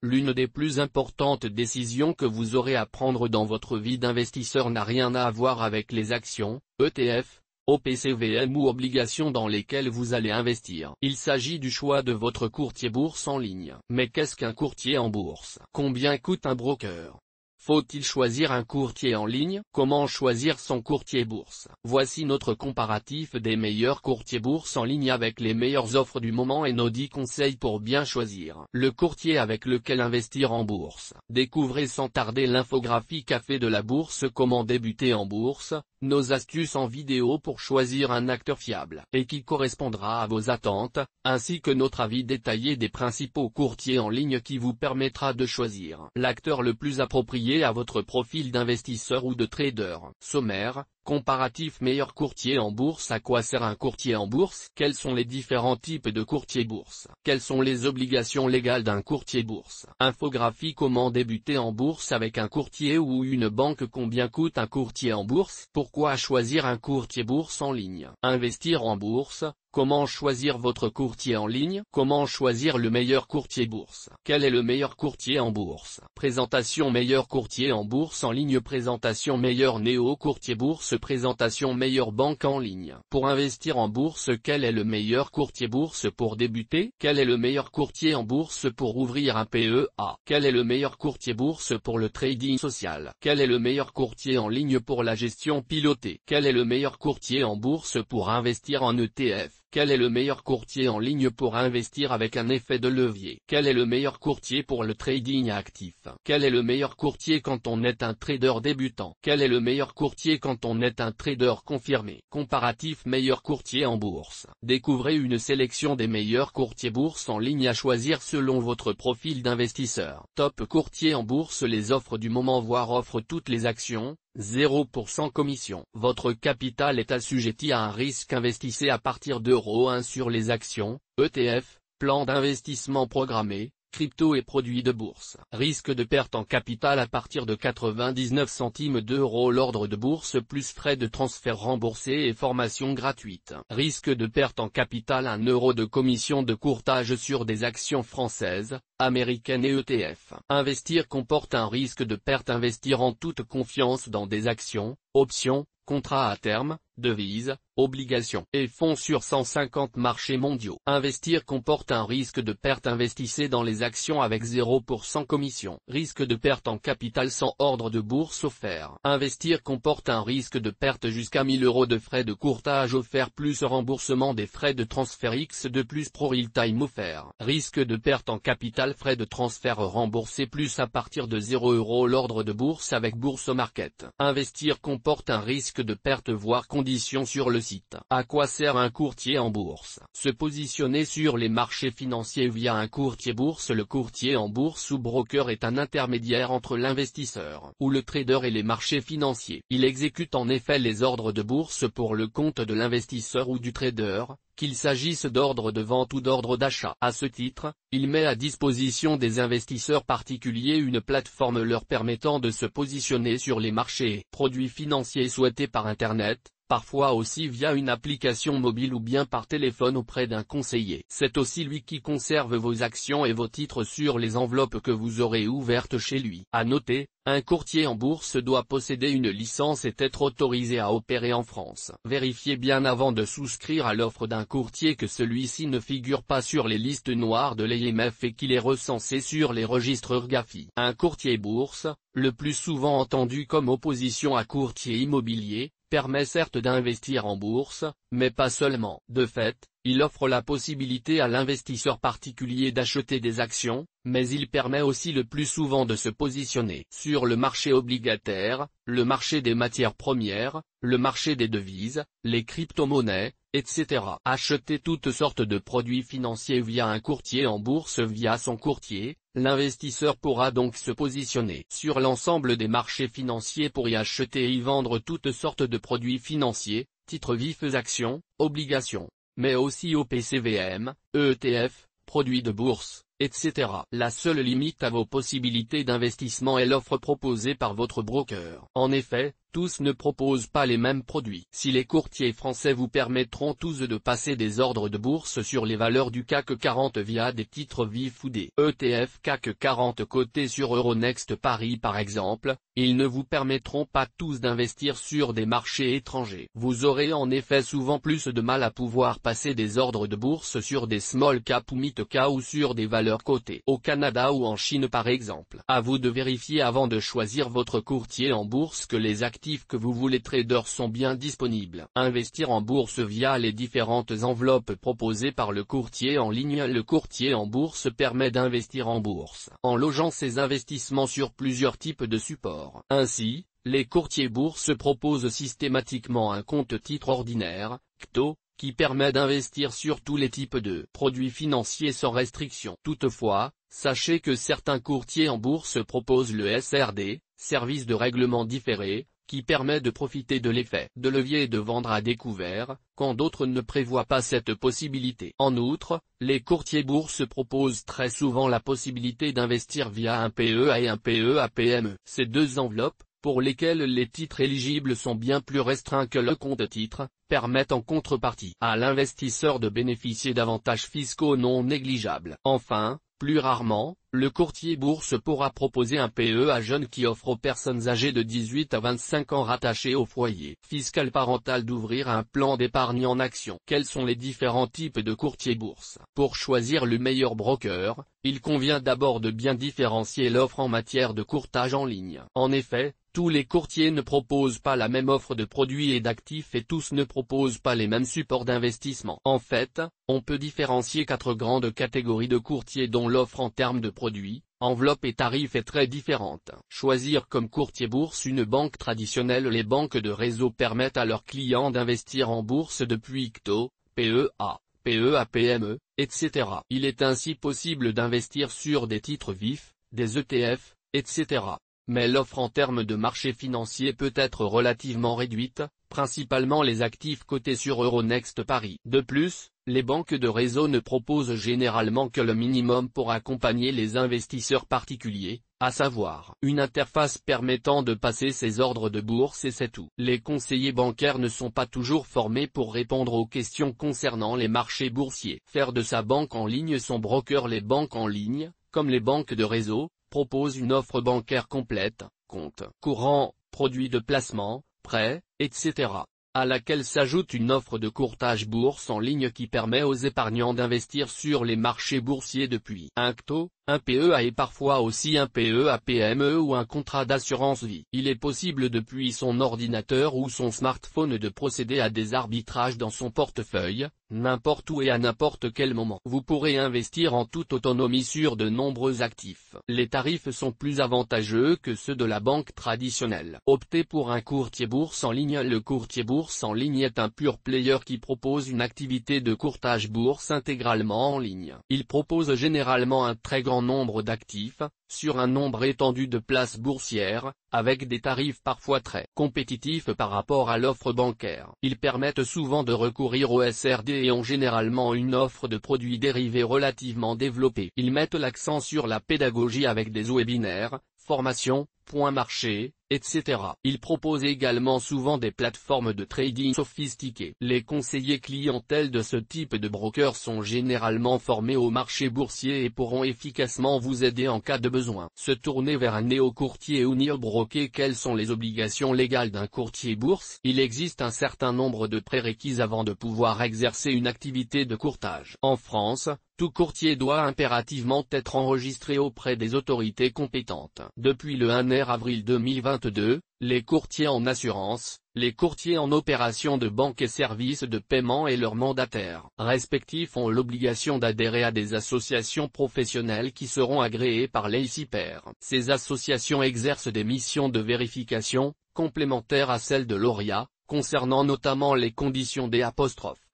L'une des plus importantes décisions que vous aurez à prendre dans votre vie d'investisseur n'a rien à voir avec les actions, ETF, OPCVM ou obligations dans lesquelles vous allez investir. Il s'agit du choix de votre courtier bourse en ligne. Mais qu'est-ce qu'un courtier en bourse? Combien coûte un broker? Faut-il choisir un courtier en ligne? Comment choisir son courtier bourse? Voici notre comparatif des meilleurs courtiers bourse en ligne avec les meilleures offres du moment et nos 10 conseils pour bien choisir le courtier avec lequel investir en bourse. Découvrez sans tarder l'infographie café de la bourse. Comment débuter en bourse, nos astuces en vidéo pour choisir un acteur fiable et qui correspondra à vos attentes, ainsi que notre avis détaillé des principaux courtiers en ligne qui vous permettra de choisir l'acteur le plus approprié à votre profil d'investisseur ou de trader. Sommaire, comparatif meilleur courtier en bourse. À quoi sert un courtier en bourse? Quels sont les différents types de courtiers bourse? Quelles sont les obligations légales d'un courtier bourse? Infographie. Comment débuter en bourse avec un courtier ou une banque? Combien coûte un courtier en bourse? Pourquoi choisir un courtier bourse en ligne? Investir en bourse. Comment choisir votre courtier en ligne? Comment choisir le meilleur courtier bourse? Quel est le meilleur courtier en bourse? Présentation meilleur courtier en bourse en ligne. Présentation meilleur néo-courtier bourse. Présentation meilleure banque en ligne. Pour investir en bourse, quel est le meilleur courtier bourse pour débuter? Quel est le meilleur courtier en bourse pour ouvrir un PEA? Quel est le meilleur courtier bourse pour le trading social? Quel est le meilleur courtier en ligne pour la gestion pilotée? Quel est le meilleur courtier en bourse pour investir en ETF? Quel est le meilleur courtier en ligne pour investir avec un effet de levier? Quel est le meilleur courtier pour le trading actif? Quel est le meilleur courtier quand on est un trader débutant? Quel est le meilleur courtier quand on est un trader confirmé? Comparatif meilleur courtier en bourse. Découvrez une sélection des meilleurs courtiers bourse en ligne à choisir selon votre profil d'investisseur. Top courtier en bourse. Les offres du moment, voire offre toutes les actions. 0% commission. Votre capital est assujetti à un risque. Investissez à partir d'euros 1 sur les actions, ETF, plan d'investissement programmé, crypto et produits de bourse. Risque de perte en capital à partir de 99 centimes d'euros. L'ordre de bourse plus frais de transfert remboursés et formation gratuite. Risque de perte en capital 1 euro de commission de courtage sur des actions françaises, américaines et ETF. Investir comporte un risque de perte. Investir en toute confiance dans des actions, options, contrats à terme, devises, obligations et fonds sur 150 marchés mondiaux. Investir comporte un risque de perte. Investissez dans les actions avec 0% commission. Risque de perte en capital sans ordre de bourse offert. Investir comporte un risque de perte jusqu'à 1000 euros de frais de courtage offerts plus remboursement des frais de transfert X de plus pro real time offert. Risque de perte en capital frais de transfert remboursés plus à partir de 0 euros l'ordre de bourse avec Bourse Market. Investir comporte un risque de perte voire conditions sur le site. À quoi sert un courtier en bourse? Se positionner sur les marchés financiers via un courtier bourse. Le courtier en bourse ou broker est un intermédiaire entre l'investisseur ou le trader et les marchés financiers. Il exécute en effet les ordres de bourse pour le compte de l'investisseur ou du trader, qu'il s'agisse d'ordre de vente ou d'ordre d'achat. À ce titre, il met à disposition des investisseurs particuliers une plateforme leur permettant de se positionner sur les marchés et produits financiers souhaités par Internet, parfois aussi via une application mobile ou bien par téléphone auprès d'un conseiller. C'est aussi lui qui conserve vos actions et vos titres sur les enveloppes que vous aurez ouvertes chez lui. À noter, un courtier en bourse doit posséder une licence et être autorisé à opérer en France. Vérifiez bien avant de souscrire à l'offre d'un courtier que celui-ci ne figure pas sur les listes noires de l'AMF et qu'il est recensé sur les registres RGAFI. Un courtier bourse, le plus souvent entendu comme opposition à courtier immobilier, permet certes d'investir en bourse, mais pas seulement. De fait, il offre la possibilité à l'investisseur particulier d'acheter des actions, mais il permet aussi le plus souvent de se positionner sur le marché obligataire, le marché des matières premières, le marché des devises, les crypto-monnaies, etc. Acheter toutes sortes de produits financiers via un courtier en bourse. Via son courtier, l'investisseur pourra donc se positionner sur l'ensemble des marchés financiers pour y acheter et y vendre toutes sortes de produits financiers, titres vifs, actions, obligations, mais aussi OPCVM, ETF, produits de bourse, etc. La seule limite à vos possibilités d'investissement est l'offre proposée par votre broker. En effet, tous ne proposent pas les mêmes produits. Si les courtiers français vous permettront tous de passer des ordres de bourse sur les valeurs du CAC 40 via des titres vifs ou des ETF CAC 40 cotés sur Euronext Paris par exemple, ils ne vous permettront pas tous d'investir sur des marchés étrangers. Vous aurez en effet souvent plus de mal à pouvoir passer des ordres de bourse sur des small cap ou mid cap ou sur des valeurs cotées au Canada ou en Chine par exemple. À vous de vérifier avant de choisir votre courtier en bourse que les actifs que vous voulez trader sont bien disponibles. Investir en bourse via les différentes enveloppes proposées par le courtier en ligne. Le courtier en bourse permet d'investir en bourse, en logeant ses investissements sur plusieurs types de supports. Ainsi, les courtiers bourse proposent systématiquement un compte titre ordinaire, CTO, qui permet d'investir sur tous les types de produits financiers sans restriction. Toutefois, sachez que certains courtiers en bourse proposent le SRD, service de règlement différé, qui permet de profiter de l'effet de levier et de vendre à découvert, quand d'autres ne prévoient pas cette possibilité. En outre, les courtiers bourse proposent très souvent la possibilité d'investir via un PEA et un PEA-PME. Ces deux enveloppes, pour lesquelles les titres éligibles sont bien plus restreints que le compte titre, permettent en contrepartie à l'investisseur de bénéficier d'avantages fiscaux non négligeables. Enfin, plus rarement, le courtier bourse pourra proposer un PEA jeune qui offre aux personnes âgées de 18 à 25 ans rattachées au foyer fiscal parental d'ouvrir un plan d'épargne en action. Quels sont les différents types de courtiers bourse? Pour choisir le meilleur broker, il convient d'abord de bien différencier l'offre en matière de courtage en ligne. En effet, tous les courtiers ne proposent pas la même offre de produits et d'actifs et tous ne proposent pas les mêmes supports d'investissement. En fait, on peut différencier 4 grandes catégories de courtiers dont l'offre en termes de produits, enveloppe et tarifs est très différente. Choisir comme courtier bourse une banque traditionnelle. Les banques de réseau permettent à leurs clients d'investir en bourse depuis CTO, PEA, PEA-PME, etc. Il est ainsi possible d'investir sur des titres vifs, des ETF, etc. Mais l'offre en termes de marché financier peut être relativement réduite, principalement les actifs cotés sur Euronext Paris. De plus, les banques de réseau ne proposent généralement que le minimum pour accompagner les investisseurs particuliers, à savoir une interface permettant de passer ses ordres de bourse et c'est tout. Les conseillers bancaires ne sont pas toujours formés pour répondre aux questions concernant les marchés boursiers. Faire de sa banque en ligne son broker. Les banques en ligne, comme les banques de réseau, propose une offre bancaire complète, compte courant, produits de placement, prêts, etc., à laquelle s'ajoute une offre de courtage bourse en ligne qui permet aux épargnants d'investir sur les marchés boursiers depuis un CTO, un PEA et parfois aussi un PEA-PME ou un contrat d'assurance vie. Il est possible depuis son ordinateur ou son smartphone de procéder à des arbitrages dans son portefeuille, n'importe où et à n'importe quel moment. Vous pourrez investir en toute autonomie sur de nombreux actifs. Les tarifs sont plus avantageux que ceux de la banque traditionnelle. Optez pour un courtier bourse en ligne. Le courtier bourse en ligne est un pure player qui propose une activité de courtage bourse intégralement en ligne. Il propose généralement un très grand nombre d'actifs, sur un nombre étendu de places boursières, avec des tarifs parfois très compétitifs par rapport à l'offre bancaire. Ils permettent souvent de recourir au SRD et ont généralement une offre de produits dérivés relativement développée. Ils mettent l'accent sur la pédagogie avec des webinaires, formations, points marché, etc. Ils proposent également souvent des plateformes de trading sophistiquées. Les conseillers clientèle de ce type de broker sont généralement formés au marché boursier et pourront efficacement vous aider en cas de besoin. Se tourner vers un néo-courtier ou néo-broker. Quelles sont les obligations légales d'un courtier bourse? Il existe un certain nombre de prérequis avant de pouvoir exercer une activité de courtage. En France, tout courtier doit impérativement être enregistré auprès des autorités compétentes. Depuis le 1er avril 2022, les courtiers en assurance, les courtiers en opérations de banque et services de paiement et leurs mandataires respectifs ont l'obligation d'adhérer à des associations professionnelles qui seront agréées par l'AICPR. Ces associations exercent des missions de vérification, complémentaires à celles de l'ORIA, concernant notamment les conditions des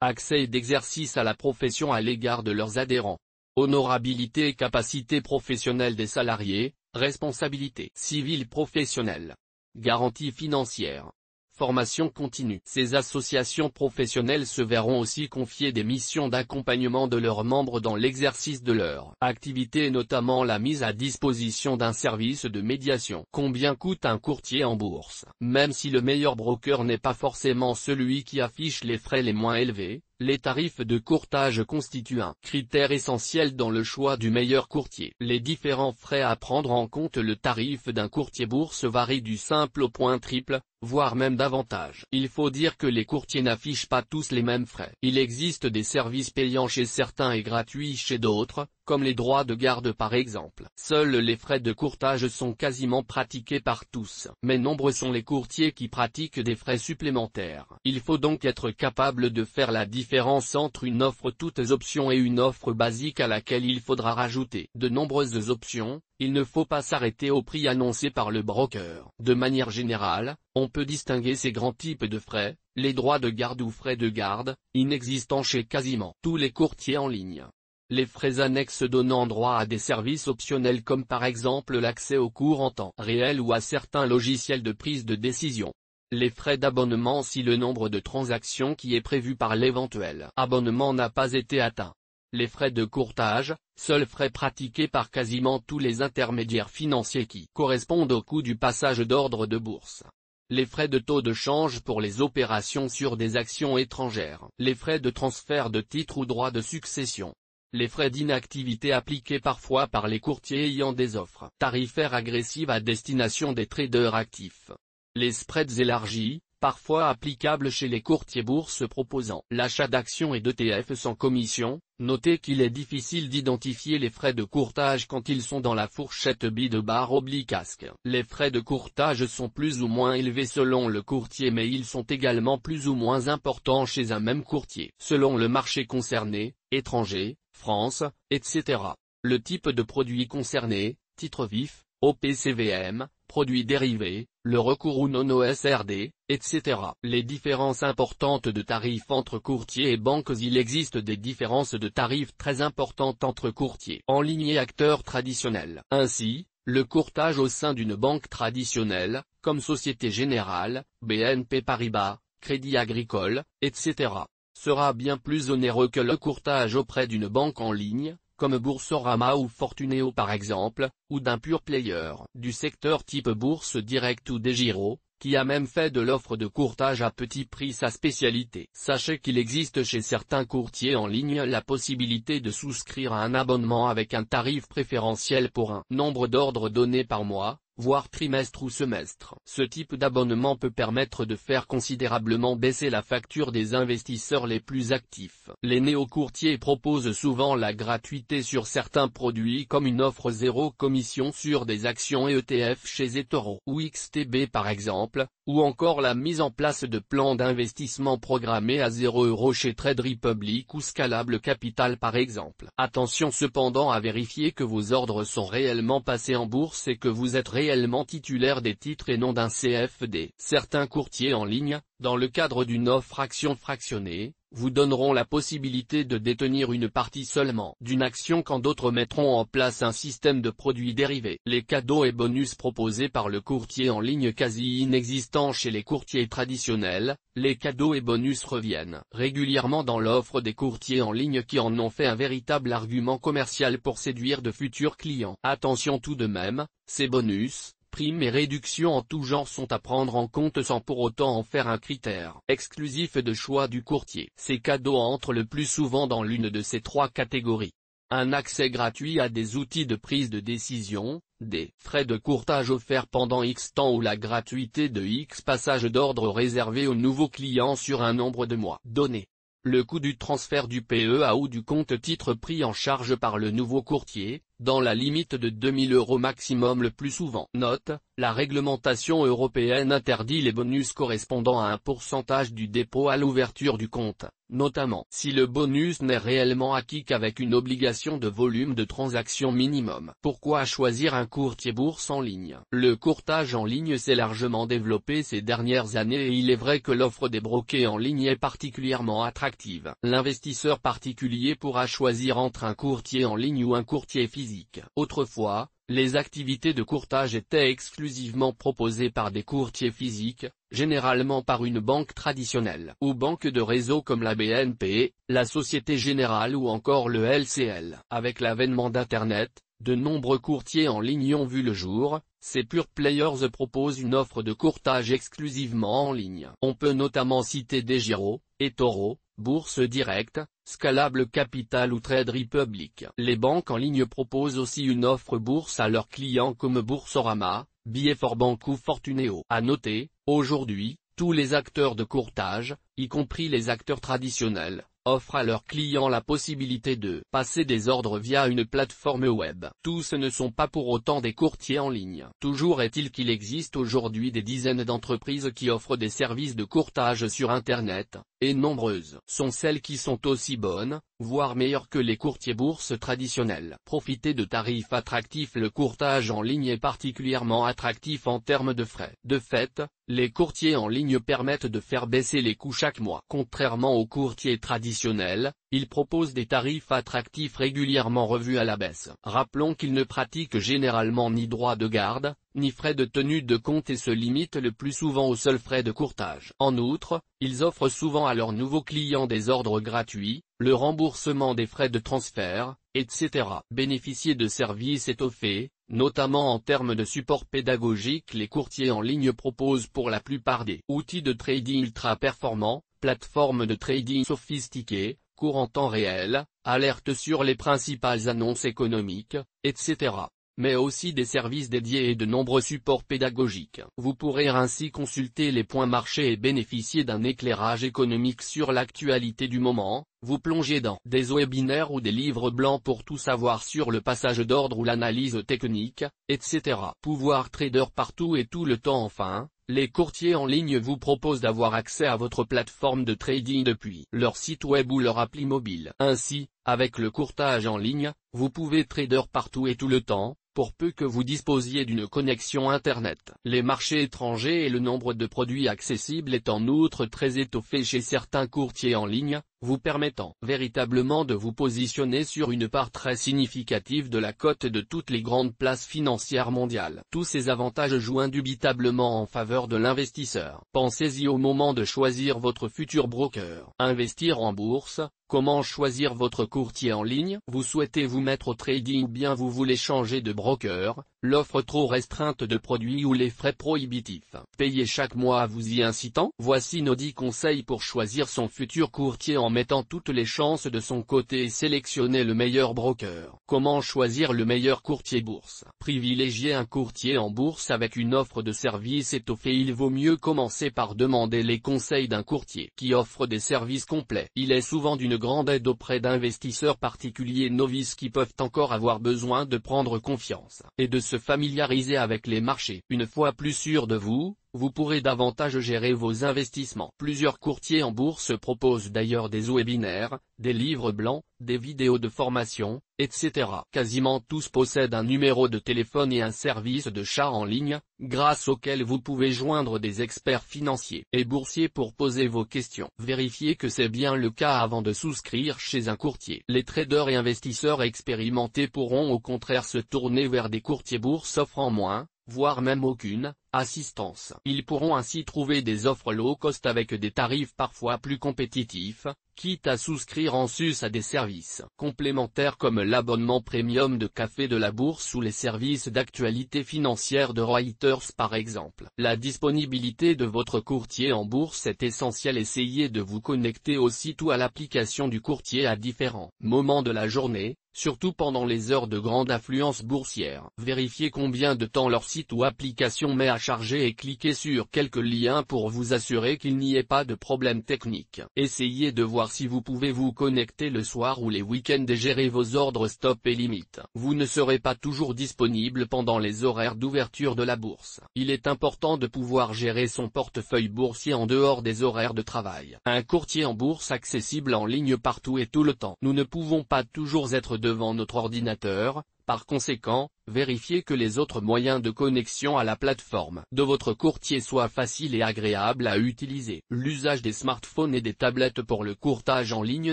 accès et d'exercice à la profession à l'égard de leurs adhérents, honorabilité et capacité professionnelle des salariés, responsabilité civile professionnelle, garantie financière, formation continue. Ces associations professionnelles se verront aussi confier des missions d'accompagnement de leurs membres dans l'exercice de leur activité et notamment la mise à disposition d'un service de médiation. Combien coûte un courtier en bourse? Même si le meilleur broker n'est pas forcément celui qui affiche les frais les moins élevés, les tarifs de courtage constituent un critère essentiel dans le choix du meilleur courtier. Les différents frais à prendre en compte. Le tarif d'un courtier bourse varie du simple au point triple, voire même davantage. Il faut dire que les courtiers n'affichent pas tous les mêmes frais. Il existe des services payants chez certains et gratuits chez d'autres, comme les droits de garde par exemple. Seuls les frais de courtage sont quasiment pratiqués par tous. Mais nombreux sont les courtiers qui pratiquent des frais supplémentaires. Il faut donc être capable de faire la différence entre une offre toutes options et une offre basique à laquelle il faudra rajouter de nombreuses options. Il ne faut pas s'arrêter au prix annoncé par le broker. De manière générale, on peut distinguer ces grands types de frais, les droits de garde ou frais de garde, inexistants chez quasiment tous les courtiers en ligne. Les frais annexes donnant droit à des services optionnels comme par exemple l'accès aux cours en temps réel ou à certains logiciels de prise de décision. Les frais d'abonnement si le nombre de transactions qui est prévu par l'éventuel abonnement n'a pas été atteint. Les frais de courtage, seuls frais pratiqués par quasiment tous les intermédiaires financiers qui correspondent au coût du passage d'ordre de bourse. Les frais de taux de change pour les opérations sur des actions étrangères. Les frais de transfert de titres ou droits de succession. Les frais d'inactivité appliqués parfois par les courtiers ayant des offres tarifaires agressives à destination des traders actifs. Les spreads élargis, parfois applicables chez les courtiers bourses proposant l'achat d'actions et d'ETF sans commission. Notez qu'il est difficile d'identifier les frais de courtage quand ils sont dans la fourchette bid/casque. Les frais de courtage sont plus ou moins élevés selon le courtier mais ils sont également plus ou moins importants chez un même courtier. Selon le marché concerné, étranger, France, etc. Le type de produit concerné, titre vif, OPCVM, produits dérivés, le recours ou non au SRD, etc. Les différences importantes de tarifs entre courtiers et banques. Il existe des différences de tarifs très importantes entre courtiers en ligne et acteurs traditionnels. Ainsi, le courtage au sein d'une banque traditionnelle, comme Société Générale, BNP Paribas, Crédit Agricole, etc., sera bien plus onéreux que le courtage auprès d'une banque en ligne, comme Boursorama ou Fortuneo par exemple, ou d'un pure player du secteur type Bourse Direct ou DEGIRO, qui a même fait de l'offre de courtage à petit prix sa spécialité. Sachez qu'il existe chez certains courtiers en ligne la possibilité de souscrire à un abonnement avec un tarif préférentiel pour un nombre d'ordres donnés par mois, voire trimestre ou semestre. Ce type d'abonnement peut permettre de faire considérablement baisser la facture des investisseurs les plus actifs. Les néo-courtiers proposent souvent la gratuité sur certains produits comme une offre zéro commission sur des actions et ETF chez eToro ou XTB par exemple, ou encore la mise en place de plans d'investissement programmés à 0 € chez Trade Republic ou Scalable Capital par exemple. Attention cependant à vérifier que vos ordres sont réellement passés en bourse et que vous êtes réellement titulaire des titres et non d'un CFD. Certains courtiers en ligne, dans le cadre d'une offre action fractionnée, vous donneront la possibilité de détenir une partie seulement d'une action quand d'autres mettront en place un système de produits dérivés. Les cadeaux et bonus proposés par le courtier en ligne quasi inexistants chez les courtiers traditionnels, les cadeaux et bonus reviennent régulièrement dans l'offre des courtiers en ligne qui en ont fait un véritable argument commercial pour séduire de futurs clients. Attention tout de même, ces bonus, primes et réductions en tout genre sont à prendre en compte sans pour autant en faire un critère exclusif de choix du courtier. Ces cadeaux entrent le plus souvent dans l'une de ces trois catégories. Un accès gratuit à des outils de prise de décision, des frais de courtage offerts pendant X temps ou la gratuité de X passages d'ordre réservés aux nouveaux clients sur un nombre de mois donné. Le coût du transfert du PEA ou du compte titre pris en charge par le nouveau courtier, dans la limite de 2000 € maximum le plus souvent. Note, la réglementation européenne interdit les bonus correspondant à un pourcentage du dépôt à l'ouverture du compte, notamment si le bonus n'est réellement acquis qu'avec une obligation de volume de transaction minimum. Pourquoi choisir un courtier bourse en ligne? Le courtage en ligne s'est largement développé ces dernières années et il est vrai que l'offre des brokers en ligne est particulièrement attractive. L'investisseur particulier pourra choisir entre un courtier en ligne ou un courtier physique. Autrefois, les activités de courtage étaient exclusivement proposées par des courtiers physiques, généralement par une banque traditionnelle ou banque de réseau comme la BNP, la Société Générale ou encore le LCL. Avec l'avènement d'Internet, de nombreux courtiers en ligne ont vu le jour. Ces pure players proposent une offre de courtage exclusivement en ligne. On peut notamment citer DEGIRO, eToro, Bourse Direct, Scalable Capital ou Trade Republic. Les banques en ligne proposent aussi une offre bourse à leurs clients comme Boursorama, Billeforbank ou Fortuneo. À noter, aujourd'hui, tous les acteurs de courtage, y compris les acteurs traditionnels, offrent à leurs clients la possibilité de passer des ordres via une plateforme web. Tous ne sont pas pour autant des courtiers en ligne. Toujours est-il qu'il existe aujourd'hui des dizaines d'entreprises qui offrent des services de courtage sur Internet, et nombreuses sont celles qui sont aussi bonnes, voire meilleures que les courtiers bourses traditionnels. Profitez de tarifs attractifs. Le courtage en ligne est particulièrement attractif en termes de frais. De fait, les courtiers en ligne permettent de faire baisser les coûts chaque mois. Contrairement aux courtiers traditionnels, ils proposent des tarifs attractifs régulièrement revus à la baisse. Rappelons qu'ils ne pratiquent généralement ni droits de garde, ni frais de tenue de compte et se limitent le plus souvent aux seuls frais de courtage. En outre, ils offrent souvent à leurs nouveaux clients des ordres gratuits, le remboursement des frais de transfert, etc. Bénéficier de services étoffés, notamment en termes de support pédagogique. Les courtiers en ligne proposent pour la plupart des outils de trading ultra performants, plateformes de trading sophistiquées, cours en temps réel, alertes sur les principales annonces économiques, etc. Mais aussi des services dédiés et de nombreux supports pédagogiques. Vous pourrez ainsi consulter les points marchés et bénéficier d'un éclairage économique sur l'actualité du moment, vous plonger dans des webinaires ou des livres blancs pour tout savoir sur le passage d'ordre ou l'analyse technique, etc. Pouvoir trader partout et tout le temps. Enfin, les courtiers en ligne vous proposent d'avoir accès à votre plateforme de trading depuis leur site web ou leur appli mobile. Ainsi, avec le courtage en ligne, vous pouvez trader partout et tout le temps, pour peu que vous disposiez d'une connexion Internet. Les marchés étrangers et le nombre de produits accessibles est en outre très étoffé chez certains courtiers en ligne, vous permettant véritablement de vous positionner sur une part très significative de la cote de toutes les grandes places financières mondiales. Tous ces avantages jouent indubitablement en faveur de l'investisseur. Pensez-y au moment de choisir votre futur broker. Investir en bourse. Comment choisir votre courtier en ligne? Vous souhaitez vous mettre au trading ou bien vous voulez changer de broker? L'offre trop restreinte de produits ou les frais prohibitifs payés chaque mois vous y incitant? Voici nos 10 conseils pour choisir son futur courtier en mettant toutes les chances de son côté et sélectionner le meilleur broker. Comment choisir le meilleur courtier bourse? Privilégier un courtier en bourse avec une offre de service étoffée. Il vaut mieux commencer par demander les conseils d'un courtier qui offre des services complets. Il est souvent d'une grande aide auprès d'investisseurs particuliers novices qui peuvent encore avoir besoin de prendre confiance et de se familiariser avec les marchés. Une fois plus sûr de vous, vous pourrez davantage gérer vos investissements. Plusieurs courtiers en bourse proposent d'ailleurs des webinaires, des livres blancs, des vidéos de formation, etc. Quasiment tous possèdent un numéro de téléphone et un service de chat en ligne, grâce auquel vous pouvez joindre des experts financiers et boursiers pour poser vos questions. Vérifiez que c'est bien le cas avant de souscrire chez un courtier. Les traders et investisseurs expérimentés pourront au contraire se tourner vers des courtiers bourse offrant moins, voire même aucune, assistance. Ils pourront ainsi trouver des offres low cost avec des tarifs parfois plus compétitifs, quitte à souscrire en sus à des services complémentaires comme l'abonnement premium de Café de la Bourse ou les services d'actualité financière de Reuters par exemple. La disponibilité de votre courtier en bourse est essentielle. Essayez de vous connecter aussitôt à l'application du courtier à différents moments de la journée, surtout pendant les heures de grande affluence boursière. Vérifiez combien de temps leur site ou application met à charger et cliquez sur quelques liens pour vous assurer qu'il n'y ait pas de problème technique. Essayez de voir si vous pouvez vous connecter le soir ou les week-ends et gérer vos ordres stop et limites. Vous ne serez pas toujours disponible pendant les horaires d'ouverture de la bourse. Il est important de pouvoir gérer son portefeuille boursier en dehors des horaires de travail. Un courtier en bourse accessible en ligne partout et tout le temps. Nous ne pouvons pas toujours être devant notre ordinateur, par conséquent, Vérifiez que les autres moyens de connexion à la plateforme de votre courtier soient faciles et agréables à utiliser. L'usage des smartphones et des tablettes pour le courtage en ligne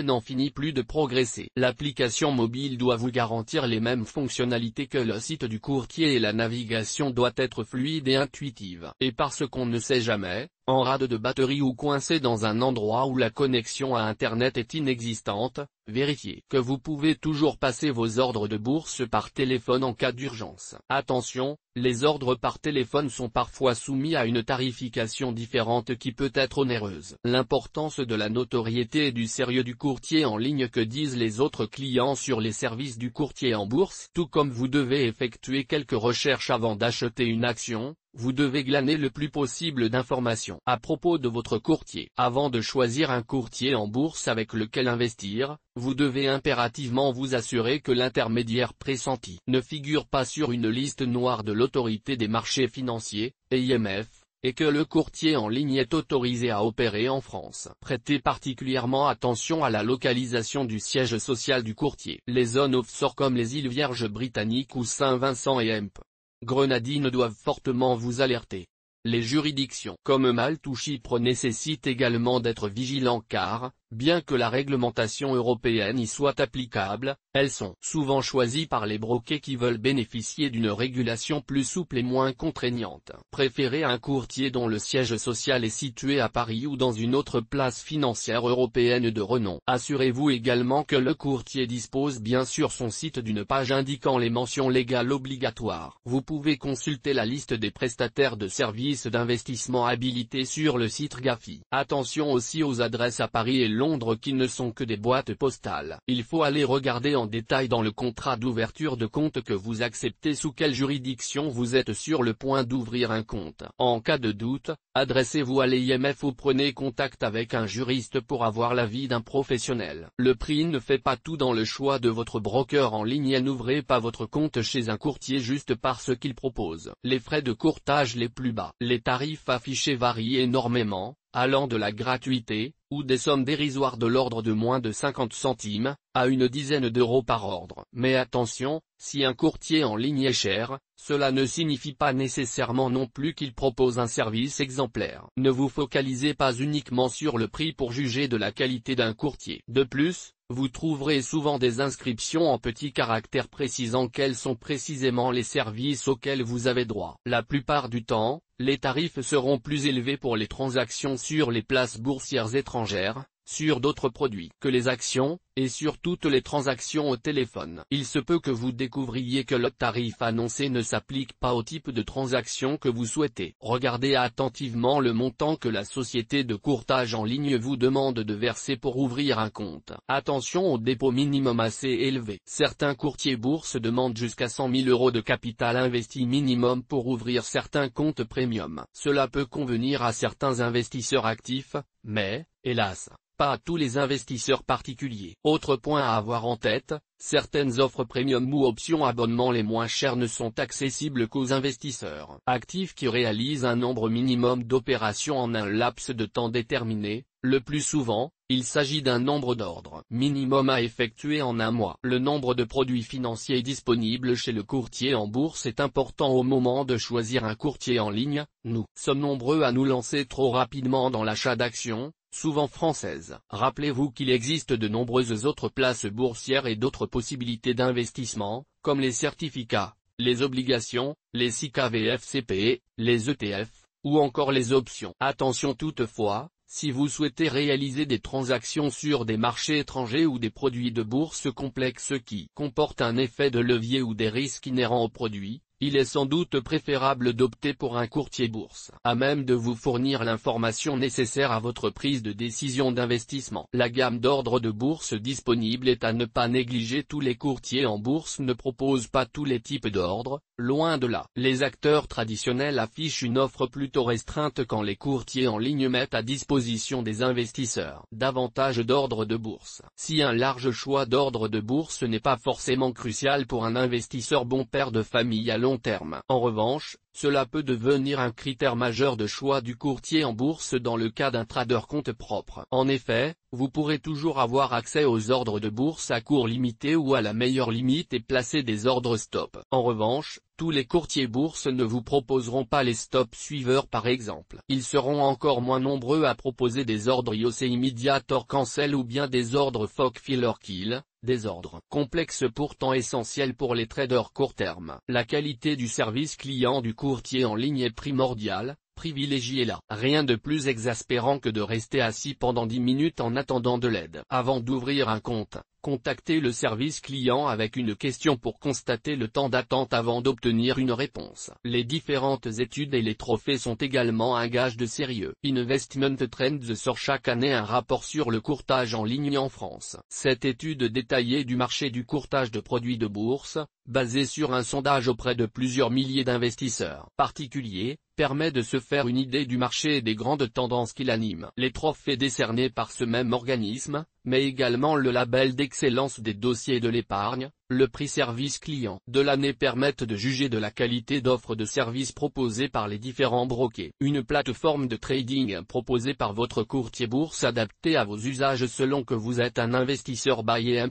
n'en finit plus de progresser. L'application mobile doit vous garantir les mêmes fonctionnalités que le site du courtier et la navigation doit être fluide et intuitive. Et parce qu'on ne sait jamais, en rade de batterie ou coincé dans un endroit où la connexion à Internet est inexistante, vérifiez que vous pouvez toujours passer vos ordres de bourse par téléphone en cas d'urgence. Attention, les ordres par téléphone sont parfois soumis à une tarification différente qui peut être onéreuse. L'importance de la notoriété et du sérieux du courtier en ligne. Que disent les autres clients sur les services du courtier en bourse? Tout comme vous devez effectuer quelques recherches avant d'acheter une action, vous devez glaner le plus possible d'informations à propos de votre courtier. Avant de choisir un courtier en bourse avec lequel investir, vous devez impérativement vous assurer que l'intermédiaire pressenti ne figure pas sur une liste noire de l'autorité des marchés financiers, AMF, et que le courtier en ligne est autorisé à opérer en France. Prêtez particulièrement attention à la localisation du siège social du courtier. Les zones offshore comme les îles Vierges britanniques ou Saint-Vincent et Grenadines doivent fortement vous alerter. Les juridictions comme Malte ou Chypre nécessitent également d'être vigilants car, bien que la réglementation européenne y soit applicable, elles sont souvent choisies par les brokers qui veulent bénéficier d'une régulation plus souple et moins contraignante. Préférez un courtier dont le siège social est situé à Paris ou dans une autre place financière européenne de renom. Assurez-vous également que le courtier dispose bien sur son site d'une page indiquant les mentions légales obligatoires. Vous pouvez consulter la liste des prestataires de services d'investissement habilités sur le site GAFI. Attention aussi aux adresses à Paris et Londres qui ne sont que des boîtes postales. Il faut aller regarder en détail dans le contrat d'ouverture de compte que vous acceptez sous quelle juridiction vous êtes sur le point d'ouvrir un compte. En cas de doute, adressez-vous à l'AMF ou prenez contact avec un juriste pour avoir l'avis d'un professionnel. Le prix ne fait pas tout dans le choix de votre broker en ligne et n'ouvrez pas votre compte chez un courtier juste parce qu'il propose les frais de courtage les plus bas. Les tarifs affichés varient énormément, allant de la gratuité, ou des sommes dérisoires de l'ordre de moins de 50 centimes, à une dizaine d'euros par ordre. Mais attention, si un courtier en ligne est cher, cela ne signifie pas nécessairement non plus qu'il propose un service exemplaire. Ne vous focalisez pas uniquement sur le prix pour juger de la qualité d'un courtier. De plus, vous trouverez souvent des inscriptions en petits caractères précisant quels sont précisément les services auxquels vous avez droit. La plupart du temps, les tarifs seront plus élevés pour les transactions sur les places boursières étrangères, sur d'autres produits que les actions, et sur toutes les transactions au téléphone. Il se peut que vous découvriez que le tarif annoncé ne s'applique pas au type de transaction que vous souhaitez. Regardez attentivement le montant que la société de courtage en ligne vous demande de verser pour ouvrir un compte. Attention au dépôt minimum assez élevé. Certains courtiers bourse demandent jusqu'à 100 000 € de capital investi minimum pour ouvrir certains comptes premium. Cela peut convenir à certains investisseurs actifs, mais, hélas, pas à tous les investisseurs particuliers. Autre point à avoir en tête, certaines offres premium ou options abonnements les moins chères ne sont accessibles qu'aux investisseurs actifs qui réalisent un nombre minimum d'opérations en un laps de temps déterminé. Le plus souvent, il s'agit d'un nombre d'ordres minimum à effectuer en un mois. Le nombre de produits financiers disponibles chez le courtier en bourse est important au moment de choisir un courtier en ligne. Nous sommes nombreux à nous lancer trop rapidement dans l'achat d'actions, souvent françaises. Rappelez-vous qu'il existe de nombreuses autres places boursières et d'autres possibilités d'investissement, comme les certificats, les obligations, les SICAV-FCPE, les ETF, ou encore les options. Attention toutefois, si vous souhaitez réaliser des transactions sur des marchés étrangers ou des produits de bourse complexes qui comportent un effet de levier ou des risques inhérents aux produits, il est sans doute préférable d'opter pour un courtier bourse, à même de vous fournir l'information nécessaire à votre prise de décision d'investissement. La gamme d'ordres de bourse disponible est à ne pas négliger. Tous les courtiers en bourse ne proposent pas tous les types d'ordres, loin de là. Les acteurs traditionnels affichent une offre plutôt restreinte quand les courtiers en ligne mettent à disposition des investisseurs davantage d'ordres de bourse. Si un large choix d'ordres de bourse n'est pas forcément crucial pour un investisseur bon père de famille à long long terme. En revanche, cela peut devenir un critère majeur de choix du courtier en bourse dans le cas d'un trader compte propre. En effet, vous pourrez toujours avoir accès aux ordres de bourse à cours limité ou à la meilleure limite et placer des ordres stop. En revanche, tous les courtiers bourse ne vous proposeront pas les stop suiveurs par exemple. Ils seront encore moins nombreux à proposer des ordres IOC Immediate or Cancel ou bien des ordres FOC Filler Kill, des ordres complexes pourtant essentiels pour les traders court terme. La qualité du service client du courtier en ligne est primordiale. Privilégiez-la. Rien de plus exaspérant que de rester assis pendant 10 minutes en attendant de l'aide. Avant d'ouvrir un compte, contactez le service client avec une question pour constater le temps d'attente avant d'obtenir une réponse. Les différentes études et les trophées sont également un gage de sérieux. Investment Trends sort chaque année un rapport sur le courtage en ligne en France. Cette étude détaillée du marché du courtage de produits de bourse, basée sur un sondage auprès de plusieurs milliers d'investisseurs particuliers, permet de se faire une idée du marché et des grandes tendances qui l'animent. Les trophées décernés par ce même organisme, mais également le label d'excellence des dossiers de l'épargne, le prix service client de l'année permettent de juger de la qualité d'offre de services proposées par les différents brokers. Une plateforme de trading proposée par votre courtier bourse adaptée à vos usages selon que vous êtes un investisseur buy and